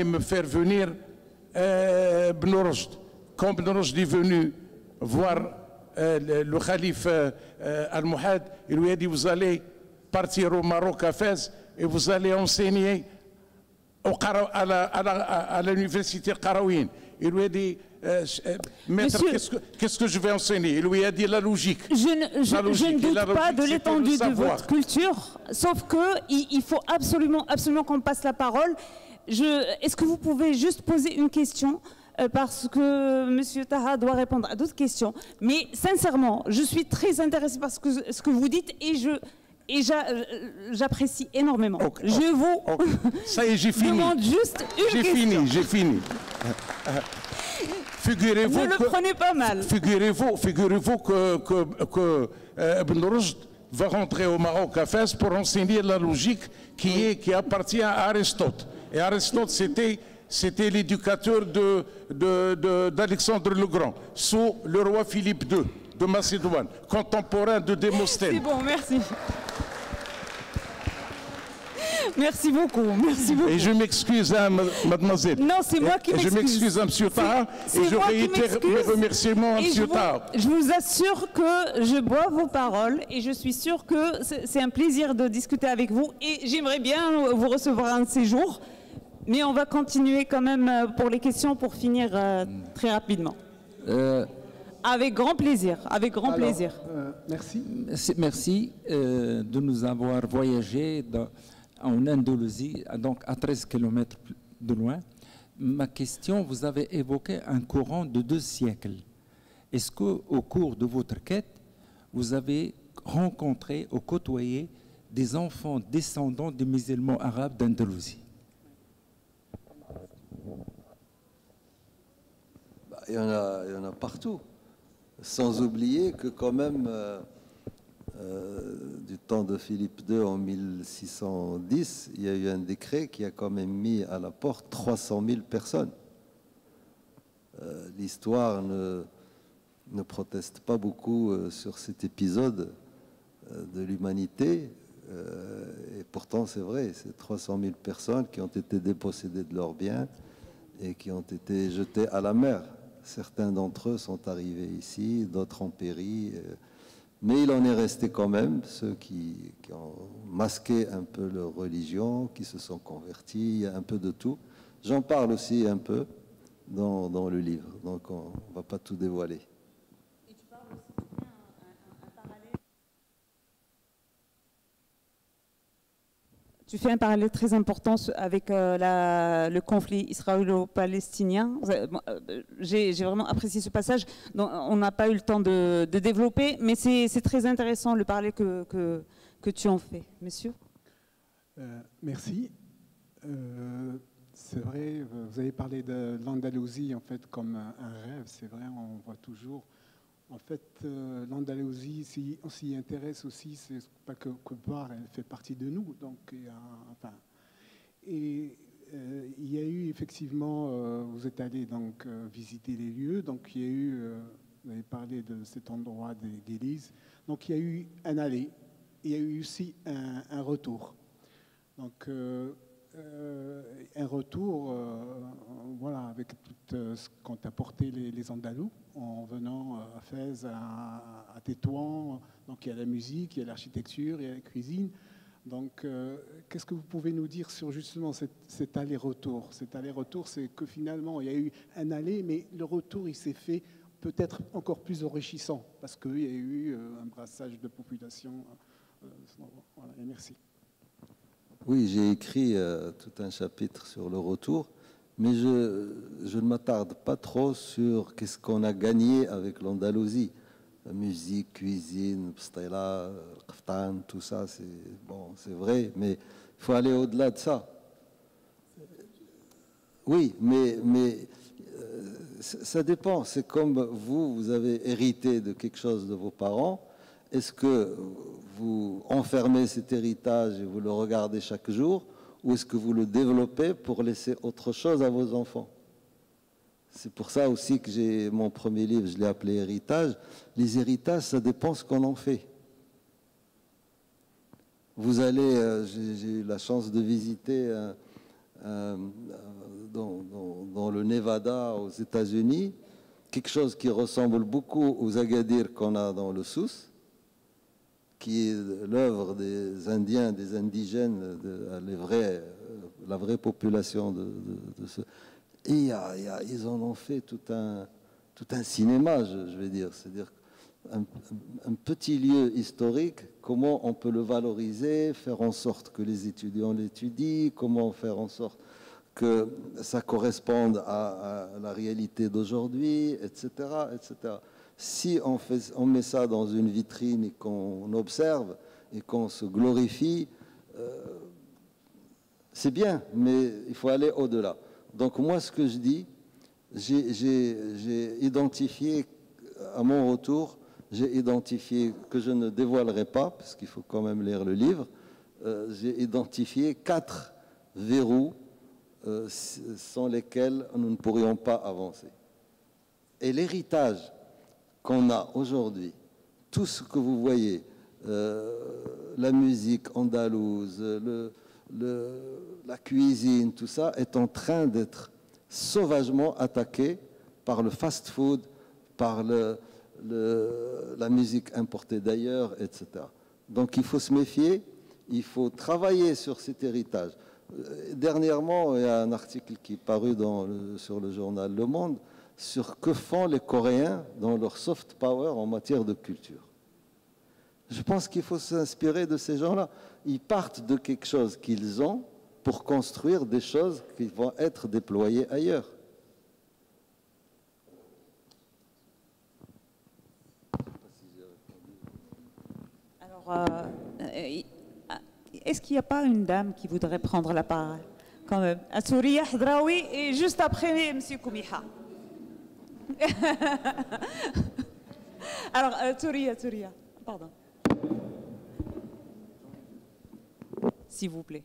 Speaker 4: me faire venir Beno Rushd. Quand Beno Rushd est venu voir le calife Al-Mohad, il lui a dit, vous allez partir au Maroc à Fès et vous allez enseigner à l'université Qarawiyyin. Il lui a dit, maître, qu'est-ce que je vais enseigner? Il lui a dit la logique.
Speaker 2: Je ne doute pas de l'étendue de votre culture, sauf qu'il faut absolument qu'on passe la parole. Est-ce que vous pouvez juste poser une question parce que M. Taha doit répondre à d'autres questions. Mais sincèrement, je suis très intéressée par ce que vous dites et j'apprécie énormément. Je vous
Speaker 4: ça y est, j'ai fini.
Speaker 2: Demande juste une question.
Speaker 4: J'ai fini. Figurez-vous
Speaker 2: ne le prenez pas mal.
Speaker 4: Figurez-vous que Ibn Rushd va rentrer au Maroc à Fès pour enseigner la logique qui appartient à Aristote. Et Aristote, c'était l'éducateur d'Alexandre le Grand, sous le roi Philippe II de Macédoine, contemporain de Démosthène.
Speaker 2: C'est bon, merci. Merci beaucoup, merci beaucoup.
Speaker 4: Et je m'excuse, hein, mademoiselle.
Speaker 2: Non, c'est moi qui m'excuse.
Speaker 4: Je m'excuse à M. Taha et je réitère mes remerciements à M. Taha.
Speaker 2: Je vous assure que je bois vos paroles et je suis sûre que c'est un plaisir de discuter avec vous et j'aimerais bien vous recevoir un de ces jours. Mais on va continuer quand même pour les questions pour finir très rapidement. Avec grand plaisir, avec grand plaisir.
Speaker 1: Merci.
Speaker 5: Merci de nous avoir voyagé en Andalousie, donc à 13 km de loin. Ma question, vous avez évoqué un courant de 2 siècles. Est-ce qu'au cours de votre quête, vous avez rencontré ou côtoyé des enfants descendants des musulmans arabes d'Andalousie?
Speaker 3: Il y en a partout. Sans oublier que quand même, du temps de Philippe II en 1610, il y a eu un décret qui a quand même mis à la porte 300 000 personnes. L'histoire ne proteste pas beaucoup sur cet épisode de l'humanité. Et pourtant, c'est vrai, c'est 300 000 personnes qui ont été dépossédées de leurs biens et qui ont été jetées à la mer. Certains d'entre eux sont arrivés ici, d'autres ont péri. Mais il en est resté quand même ceux qui ont masqué un peu leur religion, qui se sont convertis, il y a un peu de tout. J'en parle aussi un peu dans le livre, donc on ne va pas tout dévoiler.
Speaker 2: Et tu parles aussi un parallèle. Tu fais un parallèle très important avec le conflit israélo-palestinien. J'ai vraiment apprécié ce passage. Donc, on n'a pas eu le temps de développer, mais c'est très intéressant le parallèle que tu en fais. Monsieur ?
Speaker 6: Merci. C'est vrai, vous avez parlé de l'Andalousie en fait comme un rêve. C'est vrai, on voit toujours. En fait, l'Andalousie, si on s'y intéresse aussi, c'est pas que Bar, elle fait partie de nous. Donc, il y a eu effectivement, vous êtes allé donc visiter les lieux. Donc, il y a eu, vous avez parlé de cet endroit d'église. Donc, il y a eu un aller. Il y a eu aussi un retour. Donc, un retour, voilà, avec tout ce qu'ont apporté les Andalous en venant à Fès, à Tétouan. Donc il y a la musique, il y a l'architecture, il y a la cuisine. Donc qu'est-ce que vous pouvez nous dire sur justement cet aller-retour? Cet aller-retour, c'est que finalement il y a eu un aller, mais le retour il s'est fait peut-être encore plus enrichissant parce qu'il y a eu un brassage de population. Voilà, et merci.
Speaker 3: Oui, j'ai écrit tout un chapitre sur le retour, mais je ne m'attarde pas trop sur qu'est-ce qu'on a gagné avec l'Andalousie. La musique, cuisine, pstela, kaftan, tout ça, c'est vrai, mais il faut aller au-delà de ça. Oui, mais ça dépend. C'est comme vous avez hérité de quelque chose de vos parents. Est-ce que vous enfermez cet héritage et vous le regardez chaque jour, ou est-ce que vous le développez pour laisser autre chose à vos enfants? C'est pour ça aussi que j'ai mon premier livre, je l'ai appelé Héritage. Les héritages, ça dépend ce qu'on en fait. Vous allez, j'ai eu la chance de visiter dans le Nevada aux États-Unis, quelque chose qui ressemble beaucoup aux Agadir qu'on a dans le Souss, qui est l'œuvre des Indiens, des indigènes, la vraie population de ce... Et ils en ont fait tout un cinéma, je vais dire. C'est-à-dire un petit lieu historique, comment on peut le valoriser, faire en sorte que les étudiants l'étudient, comment faire en sorte que ça corresponde à la réalité d'aujourd'hui, etc., etc. Si on met ça dans une vitrine et qu'on observe et qu'on se glorifie, c'est bien, mais il faut aller au-delà. Donc moi, ce que je dis, j'ai identifié, à mon retour, j'ai identifié, que je ne dévoilerai pas, parce qu'il faut quand même lire le livre, j'ai identifié 4 verrous sans lesquels nous ne pourrions pas avancer. Et l'héritage qu'on a aujourd'hui, tout ce que vous voyez, la musique andalouse, la cuisine, tout ça, est en train d'être sauvagement attaqué par le fast-food, par la musique importée d'ailleurs, etc. Donc il faut se méfier, il faut travailler sur cet héritage. Dernièrement, il y a un article qui est paru sur le journal Le Monde sur que font les Coréens dans leur soft power en matière de culture. Je pense qu'il faut s'inspirer de ces gens-là. Ils partent de quelque chose qu'ils ont pour construire des choses qui vont être déployées ailleurs.
Speaker 2: Alors, est-ce qu'il n'y a pas une dame qui voudrait prendre la parole quand même? Souria Hadraoui et juste après M. Koumiha. Alors, Souria, pardon. S'il vous plaît.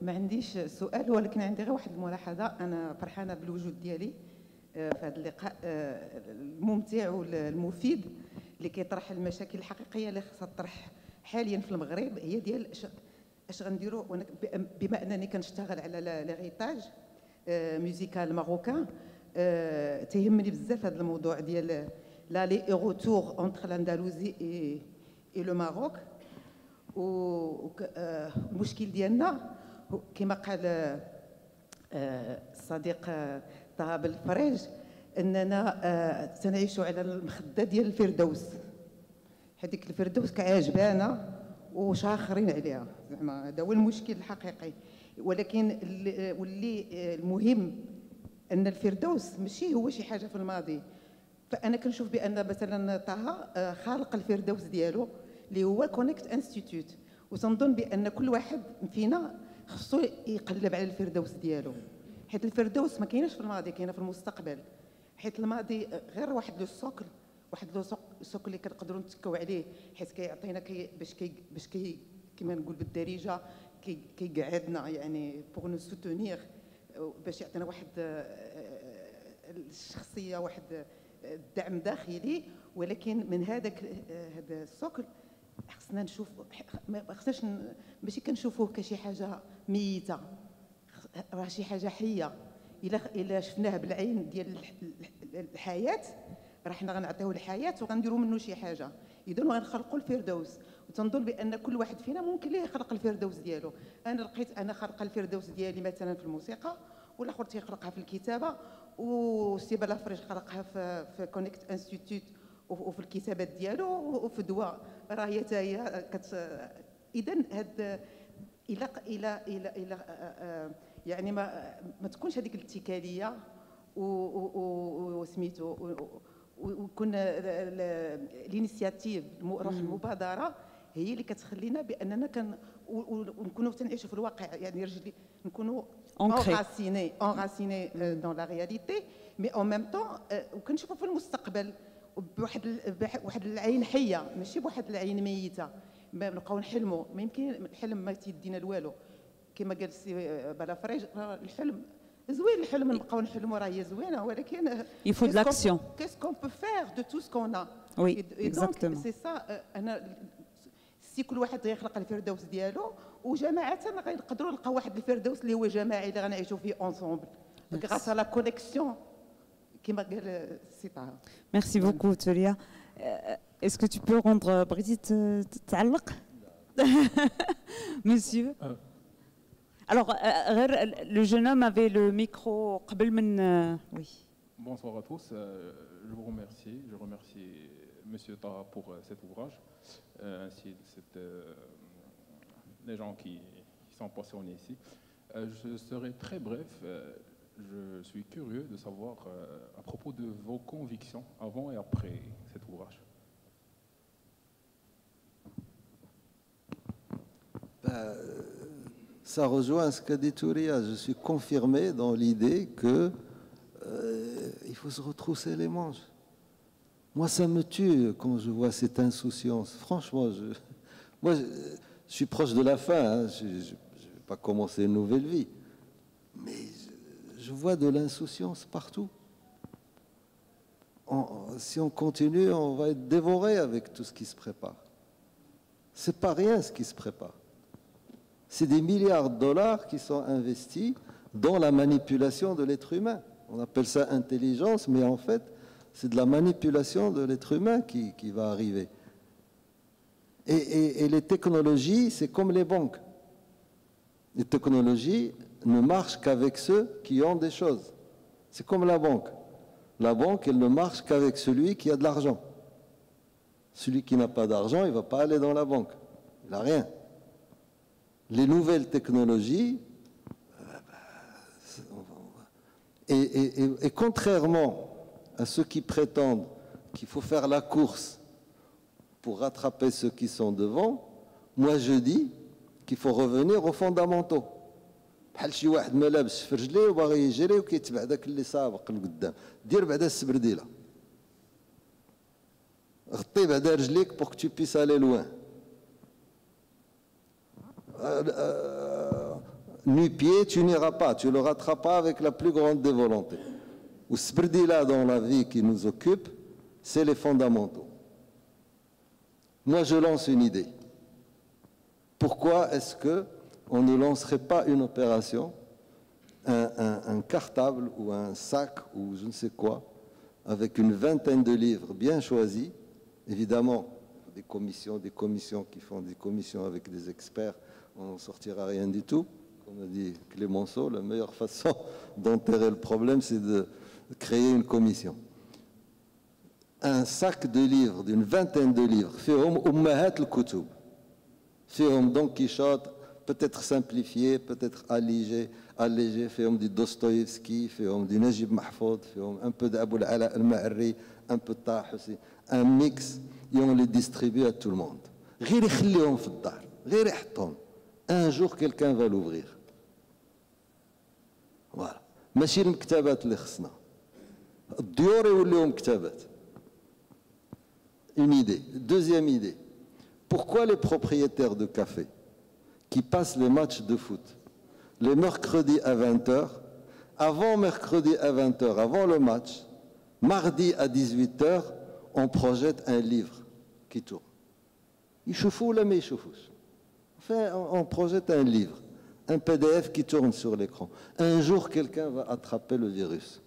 Speaker 7: ما عنديش سؤال ولكن عندي غير واحد الملاحظه. انا فرحانه بالوجود ديالي في هذا اللقاء الممتع والمفيد اللي كيطرح المشاكل الحقيقيه اللي خصها تطرح حاليا في المغرب، هي ديال اش غنديروا. بما انني كنشتغل على ليغيتاج ميوزيكال ماروكان، تيهمني بزاف هذا الموضوع ديال لا لي روتور اونتر الاندلسي اي لو ماروك. والمشكل ديالنا كما قال الصديق طه بالفريج اننا تنعيشوا على المخده ديال الفردوس. هذيك الفردوس كعجبانه وشاخرين عليها، زعما هذا هو المشكل الحقيقي. ولكن واللي المهم ان الفردوس ماشي هو شي حاجه في الماضي. فانا كنشوف بان مثلا طه خالق الفردوس ديالو اللي هو كونيكت انستيتوت، وتنظن بان كل واحد فينا خصو يقلب على الفردوس ديالو، حيت الفردوس ما كايناش في الماضي، كاينه في المستقبل. حيت الماضي غير واحد لو سوكل، واحد لو سوكل اللي كنقدروا نتكاو عليه، حيت كيعطينا باش كما نقول بالدارجه كيقعدنا يعني بوغ نو سوتونير، باش يعطينا واحد الشخصيه، واحد الدعم داخلي. ولكن من هذا السوكل خصنا نشوف، ما خصناش ماشي كنشوفوه كشي حاجه ميته، راه شي حاجه حيه. الا شفناه بالعين ديال الحياه، راه حنا غنعطيوه الحياه وغنديروا منه شي حاجه. اذا غنخلقوا الفردوس، وتنظن بان كل واحد فينا ممكن ليه يخلق الفردوس ديالو. انا لقيت انا خلق الفردوس ديالي مثلا في الموسيقى، والاخر تيخلقها في الكتابه، وسي بلافريج خلقها في كونيكت انستيتوت وفي الكتابات ديالو، وفي دواء راه هي حتى هي اذا هاد الى يعني ما تكونش هذيك الاتكاليه وسميتو، ويكون الانيسياتيف، روح المبادره هي اللي كتخلينا باننا ونكونوا تنعيشوا في الواقع. يعني رجلي نكونوا enracinés dans la réalité، mais en même temps وكنشوفوا في المستقبل بواحد العين حيه، ماشي بواحد العين ميته. ما نبقاو نحلموا، ما يمكن الحلم ما تيدينا لوالو. كما قال السي بلافريج، الحلم زوين، الحلم نبقاو نحلموا راه هي زوينه، ولكن
Speaker 2: il faut de l'action.
Speaker 7: qu'est-ce qu'on peut faire de tout ce qu'on a.
Speaker 2: Oui,
Speaker 7: et donc
Speaker 2: exactement.
Speaker 7: c'est ça. انا سي كل واحد يخلق الفردوس ديالو، وجماعه غنقدروا نلقاو واحد الفردوس اللي هو جماعي اللي غنعيشوا فيه ensemble grâce à la connexion كما قال السي طه.
Speaker 2: Merci beaucoup, Tulia. Est-ce que tu peux rendre Brigitte تعلق? Monsieur. Alors, le jeune homme avait le micro. Oui.
Speaker 8: Bonsoir à tous. Je vous remercie. Je remercie Monsieur Taha pour cet ouvrage, ainsi les gens qui sont passionnés ici. Je serai très bref. Je suis curieux de savoir à propos de vos convictions avant et après cet ouvrage.
Speaker 3: Ça rejoint ce qu'a dit Touria. Je suis confirmé dans l'idée que il faut se retrousser les manches. Moi, ça me tue quand je vois cette insouciance. Franchement, je suis proche de la fin. Hein. Je ne vais pas commencer une nouvelle vie. Mais je vois de l'insouciance partout. Si on continue, on va être dévoré avec tout ce qui se prépare. C'est pas rien ce qui se prépare. C'est des milliards de dollars qui sont investis dans la manipulation de l'être humain. On appelle ça intelligence, mais en fait, c'est de la manipulation de l'être humain qui va arriver. Et les technologies, c'est comme les banques. Les technologies ne marchent qu'avec ceux qui ont des choses. C'est comme la banque. La banque, elle ne marche qu'avec celui qui a de l'argent. Celui qui n'a pas d'argent, il ne va pas aller dans la banque. Il n'a rien. Les nouvelles technologies, et contrairement à ceux qui prétendent qu'il faut faire la course pour rattraper ceux qui sont devant, moi je dis qu'il faut revenir aux fondamentaux. بحال شي واحد ما لابس في رجليه وباغي يجري وكيتبع داك اللي سابق لقدام دير بعدا السبرديله غطي بعدا رجليك pour que tu puisses aller loin. Nu-pied, tu n'iras pas, tu ne le rateras pas avec la plus grande des volontés. Ou sbrdila dans la vie qui nous occupe, c'est les fondamentaux. Moi, je lance une idée. Pourquoi est-ce qu'on ne lancerait pas une opération, un cartable ou un sac ou je ne sais quoi, avec une vingtaine de livres bien choisis, évidemment, des commissions qui font des commissions avec des experts, on n'en sortira rien du tout. Comme a dit Clémenceau, la meilleure façon d'enterrer le problème, c'est de créer une commission. Un sac de livres, d'une vingtaine de livres, فيهم أمهات الكتب, فيهم Don Quichotte, peut-être simplifié, peut-être allégé, فيهم du Dostoïevski, فيهم du Najib Mahfoud, فيهم un peu d'Abou al-Ala al-Ma'arri, un peu de Taha Hussein, un mix, et on les distribue à tout le monde. غير يخليهم في الدار, غير يحطهم. Un jour, quelqu'un va l'ouvrir. Voilà. ماشي المكتبات اللي خصنا. الديور يوليو مكتبات. Une idée. Deuxième idée. Pourquoi les propriétaires de café qui passent les matchs de foot les mercredis à 20h, avant mercredi à 20h, avant le match, mardi à 18h, on projette un livre qui tourne. يشوفوا ولا ما يشوفوش. Enfin, on projette un livre, un PDF qui tourne sur l'écran. Un jour, quelqu'un va attraper le virus.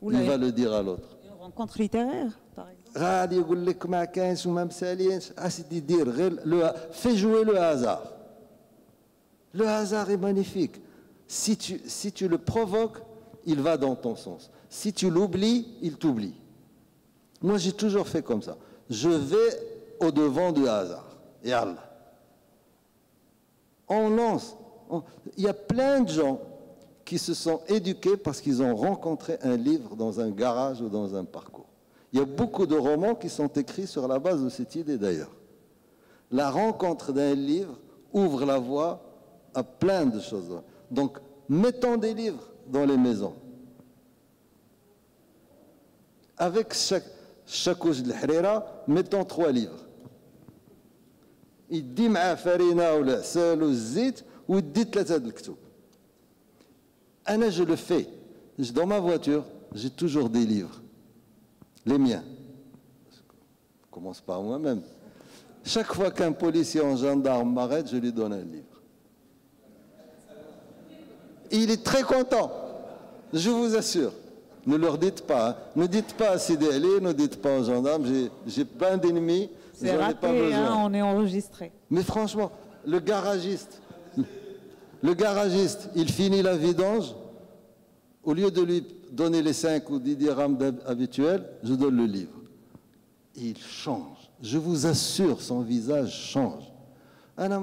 Speaker 3: Il va le dire à l'autre.
Speaker 2: Une rencontre littéraire, par exemple.
Speaker 3: Fais jouer le hasard. Le hasard est magnifique. Si tu le provoques, il va dans ton sens. Si tu l'oublies, il t'oublie. Moi, j'ai toujours fait comme ça. Je vais au-devant du hasard. Et Allah. On lance. Il y a plein de gens qui se sont éduqués parce qu'ils ont rencontré un livre dans un garage ou dans un parcours. Il y a beaucoup de romans qui sont écrits sur la base de cette idée d'ailleurs. La rencontre d'un livre ouvre la voie à plein de choses. Donc, mettons des livres dans les maisons. Avec chaque couche de l'hrira, mettons 3 livres. يدي معاه فرينه ولا عسل والزيت ويدي 3 د الكتب. انا je le fais. Dans ma voiture, j'ai toujours des livres. Les miens. Je commence par moi-même. Chaque fois qu'un policier ou un gendarme m'arrête, je lui donne un livre. Il est très content. Je vous assure. Ne leur dites pas. Hein. Ne dites pas à Sidi Ali, ne dites pas aux gendarmes. J'ai plein d'ennemis.
Speaker 2: C'est raté, hein, on est enregistré.
Speaker 3: Mais franchement, le garagiste, il finit la vidange. Au lieu de lui donner les 5 ou 10 dirhams habituels, je donne le livre. Il change. Je vous assure, son visage change. La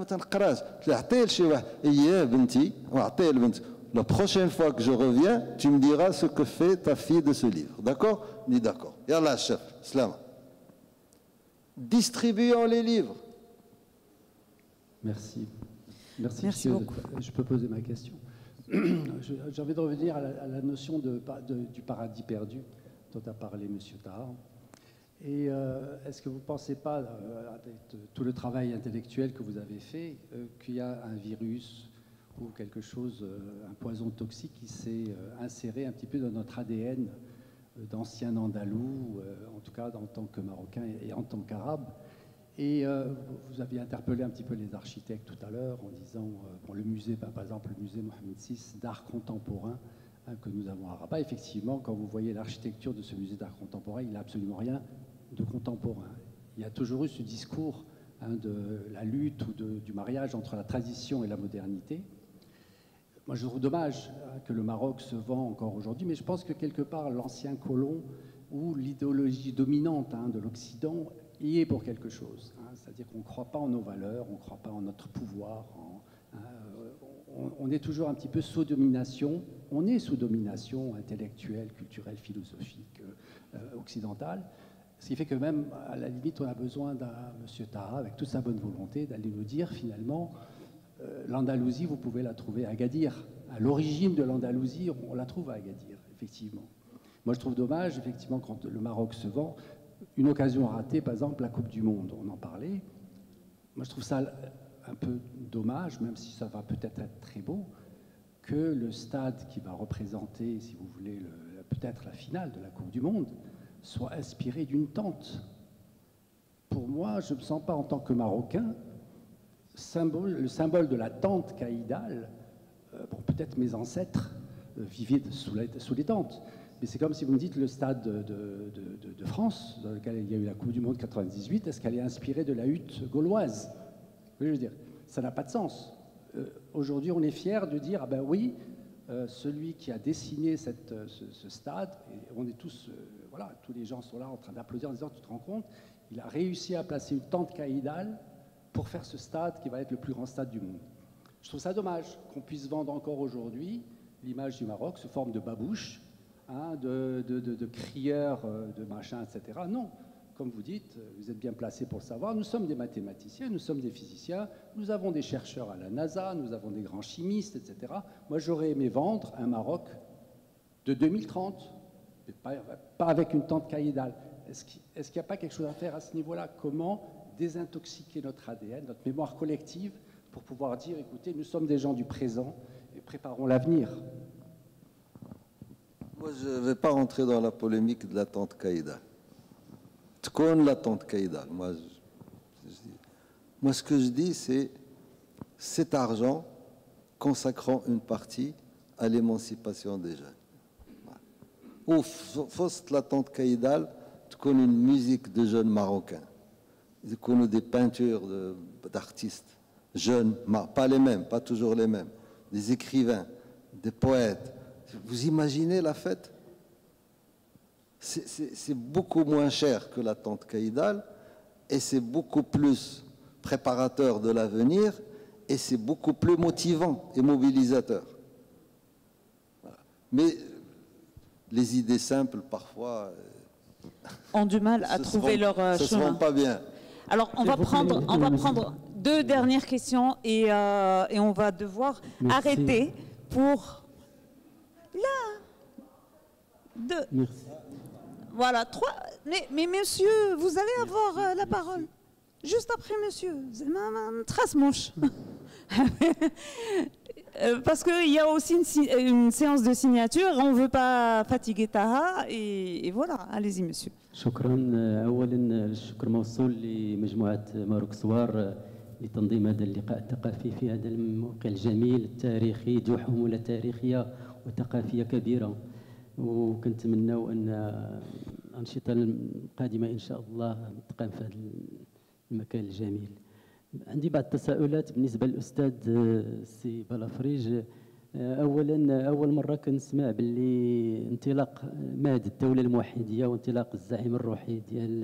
Speaker 3: prochaine fois que je reviens, tu me diras ce que fait ta fille de ce livre. D'accord? On dit d'accord. Yallah, chef, salam. Distribuons les livres.
Speaker 9: Merci.
Speaker 2: Merci beaucoup.
Speaker 9: Je peux poser ma question. J'ai envie de revenir à la notion du paradis perdu dont a parlé M. Taha. Et est-ce que vous ne pensez pas, avec tout le travail intellectuel que vous avez fait, qu'il y a un virus ou quelque chose, un poison toxique qui s'est inséré un petit peu dans notre ADN d'anciens Andalous, en tout cas en tant que Marocains et en tant qu'Arabes, Et vous aviez interpellé un petit peu les architectes tout à l'heure en disant, pour le musée, par exemple le musée Mohamed VI d'art contemporain que nous avons à Rabat, effectivement, quand vous voyez l'architecture de ce musée d'art contemporain, il n'a absolument rien de contemporain. Il y a toujours eu ce discours de la lutte ou du mariage entre la tradition et la modernité. Moi, je trouve dommage que le Maroc se vend encore aujourd'hui, mais je pense que quelque part, l'ancien colon ou l'idéologie dominante de l'Occident y est pour quelque chose. C'est-à-dire qu'on ne croit pas en nos valeurs, on ne croit pas en notre pouvoir. On est toujours un petit peu sous domination. On est sous domination intellectuelle, culturelle, philosophique, occidentale. Ce qui fait que même, à la limite, on a besoin d'un monsieur Taha, avec toute sa bonne volonté, d'aller nous dire, finalement, l'Andalousie, vous pouvez la trouver à Agadir. À l'origine de l'Andalousie, on la trouve à Agadir, effectivement. Moi, je trouve dommage, effectivement, quand le Maroc se vend, une occasion ratée, par exemple, la Coupe du Monde, on en parlait. Moi, je trouve ça un peu dommage, même si ça va peut-être être très beau, que le stade qui va représenter, si vous voulez, peut-être la finale de la Coupe du Monde, soit inspiré d'une tente. Pour moi, je ne me sens pas, en tant que Marocain, le symbole de la tente caïdale. Bon, peut-être mes ancêtres vivaient sous les tentes, mais c'est comme si vous me dites le stade de France, dans lequel il y a eu la Coupe du Monde 98, est-ce qu'elle est inspirée de la hutte gauloise? Je veux dire, ça n'a pas de sens. Aujourd'hui, on est fiers de dire, ah ben oui, celui qui a dessiné ce stade, et on est tous, voilà, tous les gens sont là en train d'applaudir en disant, tu te rends compte, il a réussi à placer une tente caïdale pour faire ce stade qui va être le plus grand stade du monde. Je trouve ça dommage qu'on puisse vendre encore aujourd'hui l'image du Maroc sous forme de babouche, de crieurs, de machin, etc. Non, comme vous dites, vous êtes bien placé pour le savoir, nous sommes des mathématiciens, nous sommes des physiciens, nous avons des chercheurs à la NASA, nous avons des grands chimistes, etc. Moi, j'aurais aimé vendre un Maroc de 2030, mais pas avec une tente caïdale. Est-ce qu'il n'y a pas quelque chose à faire à ce niveau-là? Comment désintoxiquer notre ADN, notre mémoire collective, pour pouvoir dire, écoutez, nous sommes des gens du présent et préparons l'avenir.
Speaker 3: Moi, je ne vais pas rentrer dans la polémique de la tente caïdale. Tu connais la tente caïdale. Moi, ce que je dis, c'est cet argent consacrant une partie à l'émancipation des jeunes. Ou faut la tente caïdale, tu connais une musique de jeunes marocains. Tu connais des peintures d'artistes jeunes, pas les mêmes, pas toujours les mêmes, des écrivains, des poètes. Vous imaginez la fête? C'est beaucoup moins cher que la tente caïdale et c'est beaucoup plus préparateur de l'avenir et c'est beaucoup plus motivant et mobilisateur. Voilà. Mais les idées simples, parfois,
Speaker 2: ont du mal à trouver leur chemin.
Speaker 3: Ça se rend pas bien.
Speaker 2: Alors, on va prendre deux dernières questions et on va devoir arrêter pour... Là, deux.
Speaker 10: Merci.
Speaker 2: Voilà, trois. Mais monsieur, vous allez avoir la parole. Juste après monsieur. C'est ma trace mouche. Parce qu'il y a aussi une séance de signature. On ne veut pas fatiguer Taha. Et voilà, allez-y monsieur.
Speaker 10: شكرا. اولا الشكر موصول لمجموعه ماروك سوار لتنظيم هذا اللقاء الثقافي في هذا الموقع الجميل التاريخي ذو حموله تاريخيه وثقافيه كبيره، وكنتمناو ان الانشطه القادمه ان شاء الله تقام في هذا المكان الجميل. عندي بعض التساؤلات بالنسبه للاستاذ سي بلافريج. اولا اول مره كنسمع باللي انطلاق مهد الدوله الموحديه وانطلاق الزعيم الروحي ديال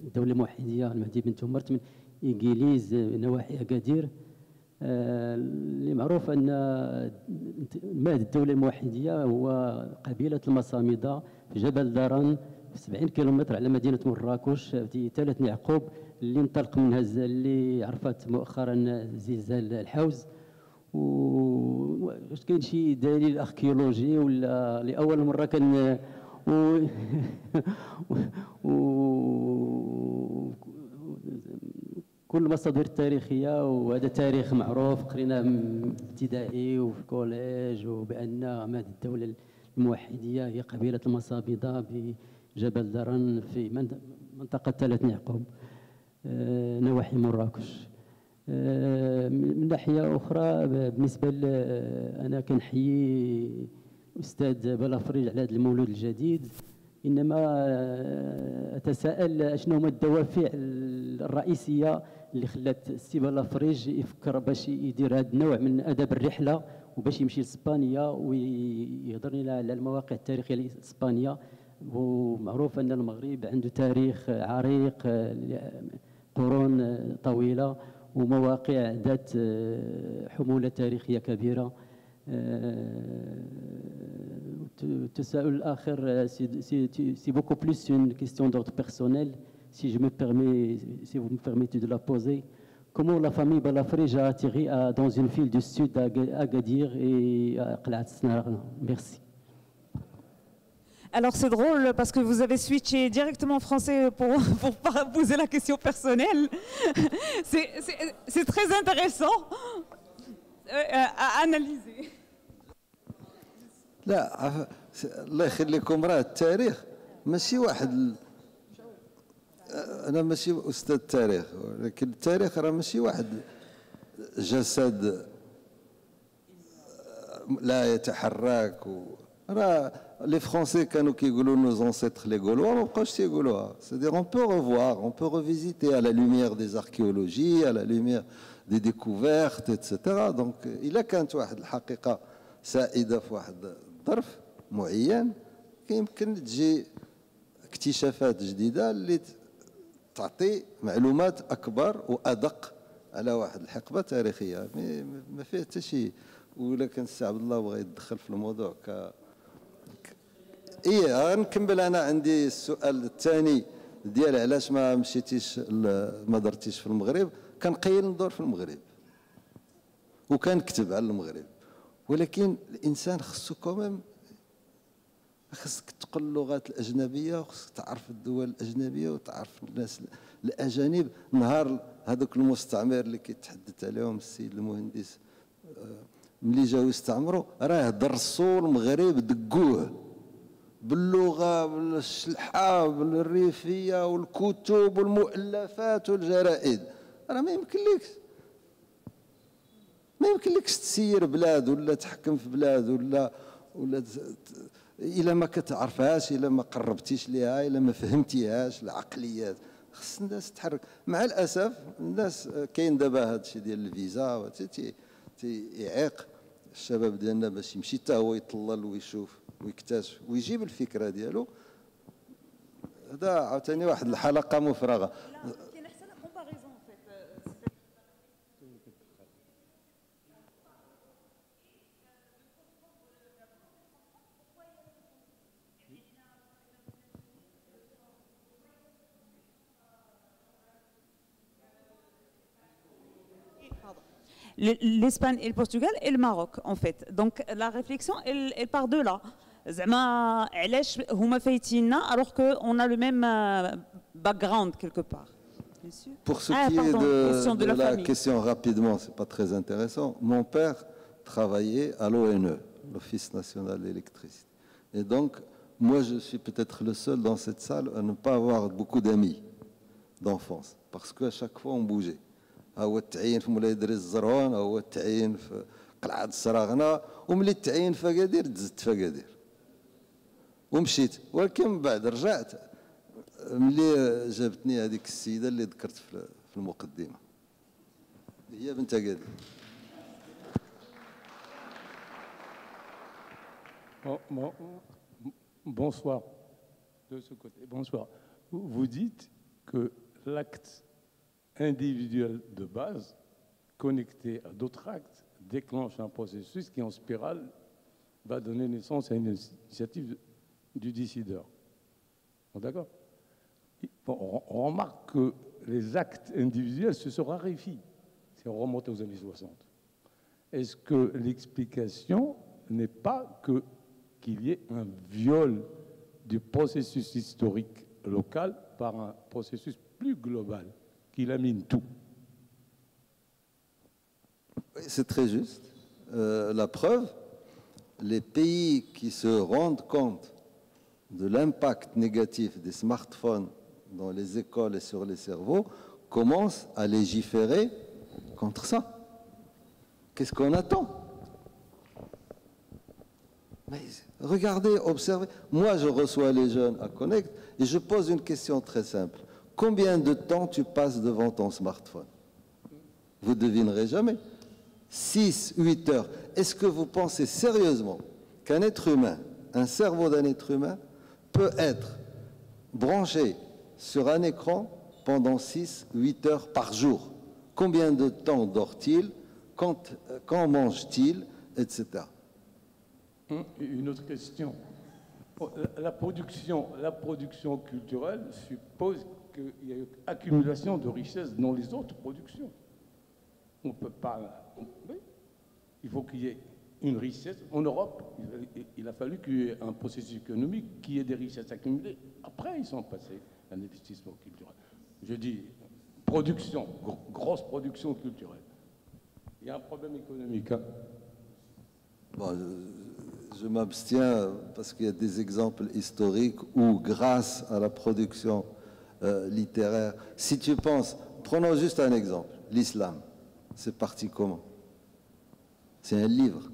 Speaker 10: الدوله الموحديه المهدي بن تمرت من إنجليز نواحي أكادير، اللي معروف أن مهد الدولة الموحدية هو قبيلة المصامدة في جبل داران في 70 كيلومتر على مدينة مراكش في تالة يعقوب، اللي انطلق منها اللي عرفت مؤخرا زلزال الحوز. واش كاين شي دليل أركيولوجي ولا لأول مرة كان كل المصادر التاريخيه، وهذا تاريخ معروف قريناه ابتدائي وفي الكوليج، وبان مهد الدوله الموحديه هي قبيله المصابده بجبل درن في منطقه ثلاث يعقوب. نواحي مراكش. من ناحية أخرى بالنسبة أنا كنحيي أستاذ بلافريج على هذا المولود الجديد، إنما أتساءل شنو هما الدوافع الرئيسية اللي خلات السي بلافريج يفكر باش يدير هذا النوع من آداب الرحلة وباش يمشي لإسبانيا ويهضر لنا على المواقع التاريخية لإسبانيا. ومعروف أن المغرب عنده تاريخ عريق قرون طويلة ومواقع ذات حمولة تاريخية كبيرة. التساؤل الآخر c'est beaucoup plus une question d'ordre personnel, si vous me permettez de la poser. Comment la famille Balafrige a atterri dans une ville du sud à Agadir et à Qla'at Snarna? Merci.
Speaker 2: Alors c'est drôle parce que vous avez switché directement en français pour pas poser la question personnelle. C'est très intéressant à analyser.
Speaker 3: لا الله يخليكم، راه التاريخ ماشي واحد، انا ماشي استاذ تاريخ، ولكن التاريخ راه ماشي واحد جسد لا يتحرك. راه لي فرونسي كانوا كيقولوا نو زونسيتر لي غولوا، ما بقاوش تيقولوها. C'est-à-dire on peut revoir, on peut revisiter à la lumière des archéologies, à la lumière des découvertes, etc. Donc إلا كانت واحد الحقيقة سائدة في واحد الظرف معين يمكن تجي اكتشافات جديدة اللي تعطي معلومات أكبر وأدق على واحد الحقبة تاريخية. ما فيه حتى شيء. ولا كان السي عبد الله بغى يدخل في الموضوع ايه غنكمل. انا عندي السؤال الثاني ديال علاش ما مشيتيش ما درتيش في المغرب. كنقيل ندور في المغرب وكنكتب على المغرب، ولكن الانسان خصو كوميم خصك تقول اللغات الاجنبيه وخصك تعرف الدول الاجنبيه وتعرف الناس الاجانب. نهار هذوك المستعمر اللي كيتحدث عليهم السيد المهندس ملي جاو يستعمروا راه درسوا المغرب دقوه باللغه بالشلحه بالريفيه والكتب والمؤلفات والجرائد. راه ما يمكنلكش تسير بلاد ولا تحكم في بلاد ولا الا ما كتعرفهاش، الا ما قربتيش ليها، الا ما فهمتيهاش العقليات. خص الناس تحرك. مع الاسف الناس كاين دابا هذا الشيء ديال الفيزا تيعيق الشباب ديالنا باش يمشي حتى هو يطلل ويشوف ويكتشف ويجيب الفكره ديالو. هذا عاوتاني واحد الحلقه مفرغه.
Speaker 2: L'Espagne et le Portugal et le Maroc en fait. Donc la réflexion elle part de là. زعما علاش هما فايتيننا alors que on a le même background quelque part.
Speaker 3: Pour ce qui est de la question rapidement, c'est pas très intéressant. Mon père travaillait à l'ONE, l'Office national d'électricité. Et donc moi je suis peut-être le seul dans cette salle à ne pas avoir beaucoup d'amis d'enfance parce qu'à chaque fois on bougeait. هو التعيين في مولاي دريس الزروان، هو التعيين في قلعة السراغنة، وملي التعيين في أكادير تزدت في أكادير ومشيت. ولكن من بعد رجعت ملي جابتني هذيك السيدة اللي ذكرت في المقدمة هي بنت أكادير.
Speaker 11: Bonsoir. De ce côté, bonsoir. Vous dites que l'acte individuel de base, connecté à d'autres actes, déclenche un processus qui, en spirale, va donner naissance à une initiative du décideur. D'accord ? On remarque que les actes individuels se raréfient si on remonte aux années 60. Est-ce que l'explication n'est pas qu'il y ait un viol du processus historique local par un processus plus global qui lamine tout?
Speaker 3: C'est très juste. La preuve, les pays qui se rendent compte de l'impact négatif des smartphones dans les écoles et sur les cerveaux commence à légiférer contre ça. Qu'est-ce qu'on attend? Mais regardez, observez. Moi, je reçois les jeunes à Connect et je pose une question très simple. Combien de temps tu passes devant ton smartphone? Vous ne devinerez jamais. 6, 8 heures. Est-ce que vous pensez sérieusement qu'un être humain, un cerveau d'un être humain, peut être branché sur un écran pendant 6, 8 heures par jour? Combien de temps dort-il? Quand mange-t-il? Etc.
Speaker 11: Une autre question. La production culturelle suppose qu'il y a une accumulation de richesses dans les autres productions. On ne peut pas... Oui. Il faut qu'il y ait une richesse. En Europe, il a fallu qu'il y ait un processus économique qui ait des richesses accumulées. Après, ils sont passés à un investissement culturel. Je dis production, grosse production culturelle. Il y a un problème économique. Hein.
Speaker 3: Bon, je m'abstiens parce qu'il y a des exemples historiques où, grâce à la production littéraire, si tu penses, prenons juste un exemple, l'islam, c'est parti comment? C'est un livre.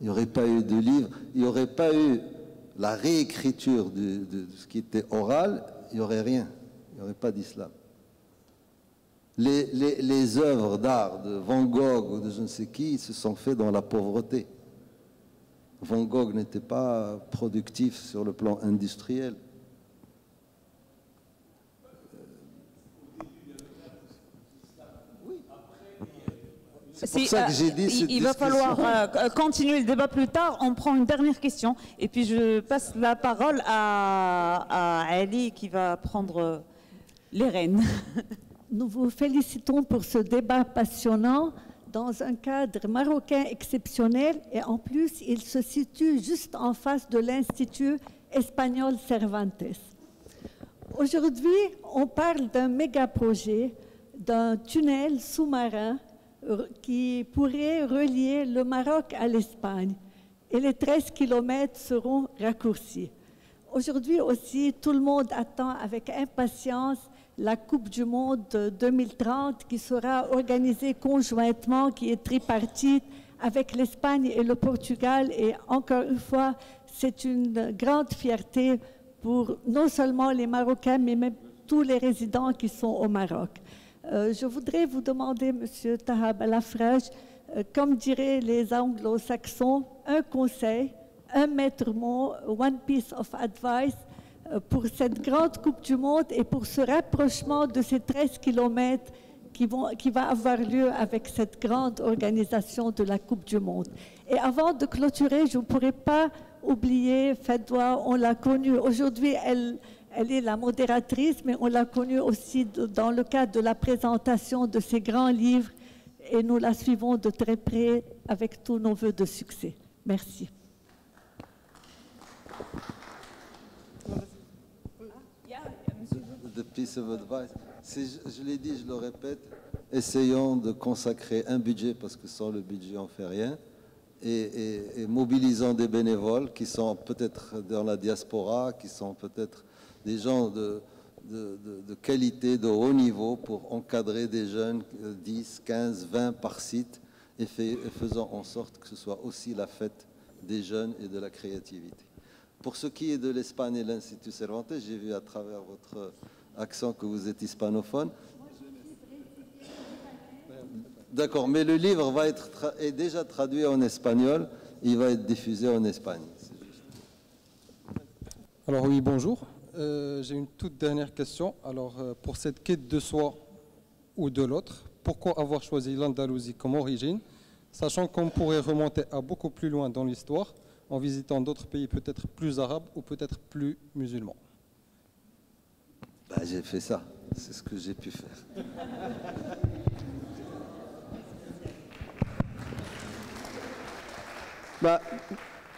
Speaker 3: Il n'y aurait pas eu de livre, il n'y aurait pas eu la réécriture de ce qui était oral, il n'y aurait rien, il n'y aurait pas d'islam. Les œuvres d'art de Van Gogh ou de je ne sais qui se sont faites dans la pauvreté. Van Gogh n'était pas productif sur le plan industriel. C'est pour ça que j'ai dit
Speaker 2: il va falloir continuer le débat plus tard. On prend une dernière question et puis je passe la parole à Ali qui va prendre les rênes.
Speaker 12: Nous vous félicitons pour ce débat passionnant dans un cadre marocain exceptionnel et en plus il se situe juste en face de l'Institut espagnol Cervantes. Aujourd'hui, on parle d'un méga projet, d'un tunnel sous-marin qui pourrait relier le Maroc à l'Espagne et les 13 kilomètres seront raccourcis. Aujourd'hui aussi, tout le monde attend avec impatience la Coupe du Monde 2030 qui sera organisée conjointement, qui est tripartite avec l'Espagne et le Portugal. Et encore une fois, c'est une grande fierté pour non seulement les Marocains, mais même tous les résidents qui sont au Maroc. Je voudrais vous demander, Monsieur Taha Balafraj, comme diraient les anglo-saxons, un conseil, un maître mot, one piece of advice, pour cette grande Coupe du Monde et pour ce rapprochement de ces 13 kilomètres qui va avoir lieu avec cette grande organisation de la Coupe du Monde. Et avant de clôturer, je ne pourrais pas oublier Fedwa, on l'a connue. Aujourd'hui, elle est la modératrice, mais on l'a connue aussi dans le cadre de la présentation de ses grands livres et nous la suivons de très près avec tous nos vœux de succès. Merci.
Speaker 3: The piece of advice. Je l'ai dit, je le répète, essayons de consacrer un budget, parce que sans le budget, on ne fait rien, et mobilisons des bénévoles qui sont peut-être dans la diaspora, qui sont peut-être des gens de qualité, de haut niveau, pour encadrer des jeunes, 10, 15, 20 par site, et faisant en sorte que ce soit aussi la fête des jeunes et de la créativité. Pour ce qui est de l'Espagne et l'Institut Cervantes, j'ai vu à travers votre accent que vous êtes hispanophone. D'accord, mais le livre est déjà traduit en espagnol, il va être diffusé en Espagne.
Speaker 13: Alors oui, bonjour. J'ai une toute dernière question. Alors pour cette quête de soi ou de l'autre, pourquoi avoir choisi l'Andalousie comme origine, sachant qu'on pourrait remonter à beaucoup plus loin dans l'histoire en visitant d'autres pays peut-être plus arabes ou peut-être plus musulmans?
Speaker 3: J'ai fait ça, c'est ce que j'ai pu faire.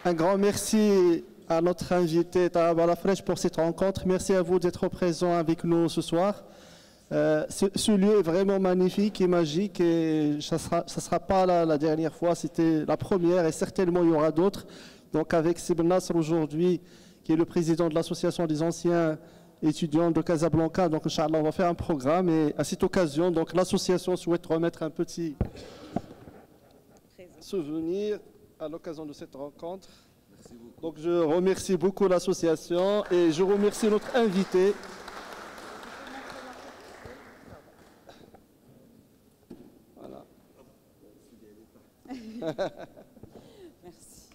Speaker 1: Un grand merci à notre invité Taha Balafraj pour cette rencontre. Merci à vous d'être présents avec nous ce soir. Ce lieu est vraiment magnifique et magique et ça sera pas la dernière fois, c'était la première et certainement il y aura d'autres. Donc avec Sib Nasr aujourd'hui, qui est le président de l'association des anciens étudiants de Casablanca. Donc, Inch'Allah, on va faire un programme. Et à cette occasion, donc l'association souhaite remettre un petit souvenir à l'occasion de cette rencontre. Donc, je remercie beaucoup l'association et je remercie notre invité. Voilà.
Speaker 2: Merci.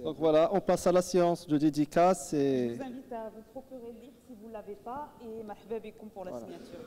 Speaker 1: Donc voilà, on passe à la séance de dédicace.
Speaker 2: Je vous invite à vous procurer le livre si vous ne l'avez pas et marhaba bikoum pour la signature.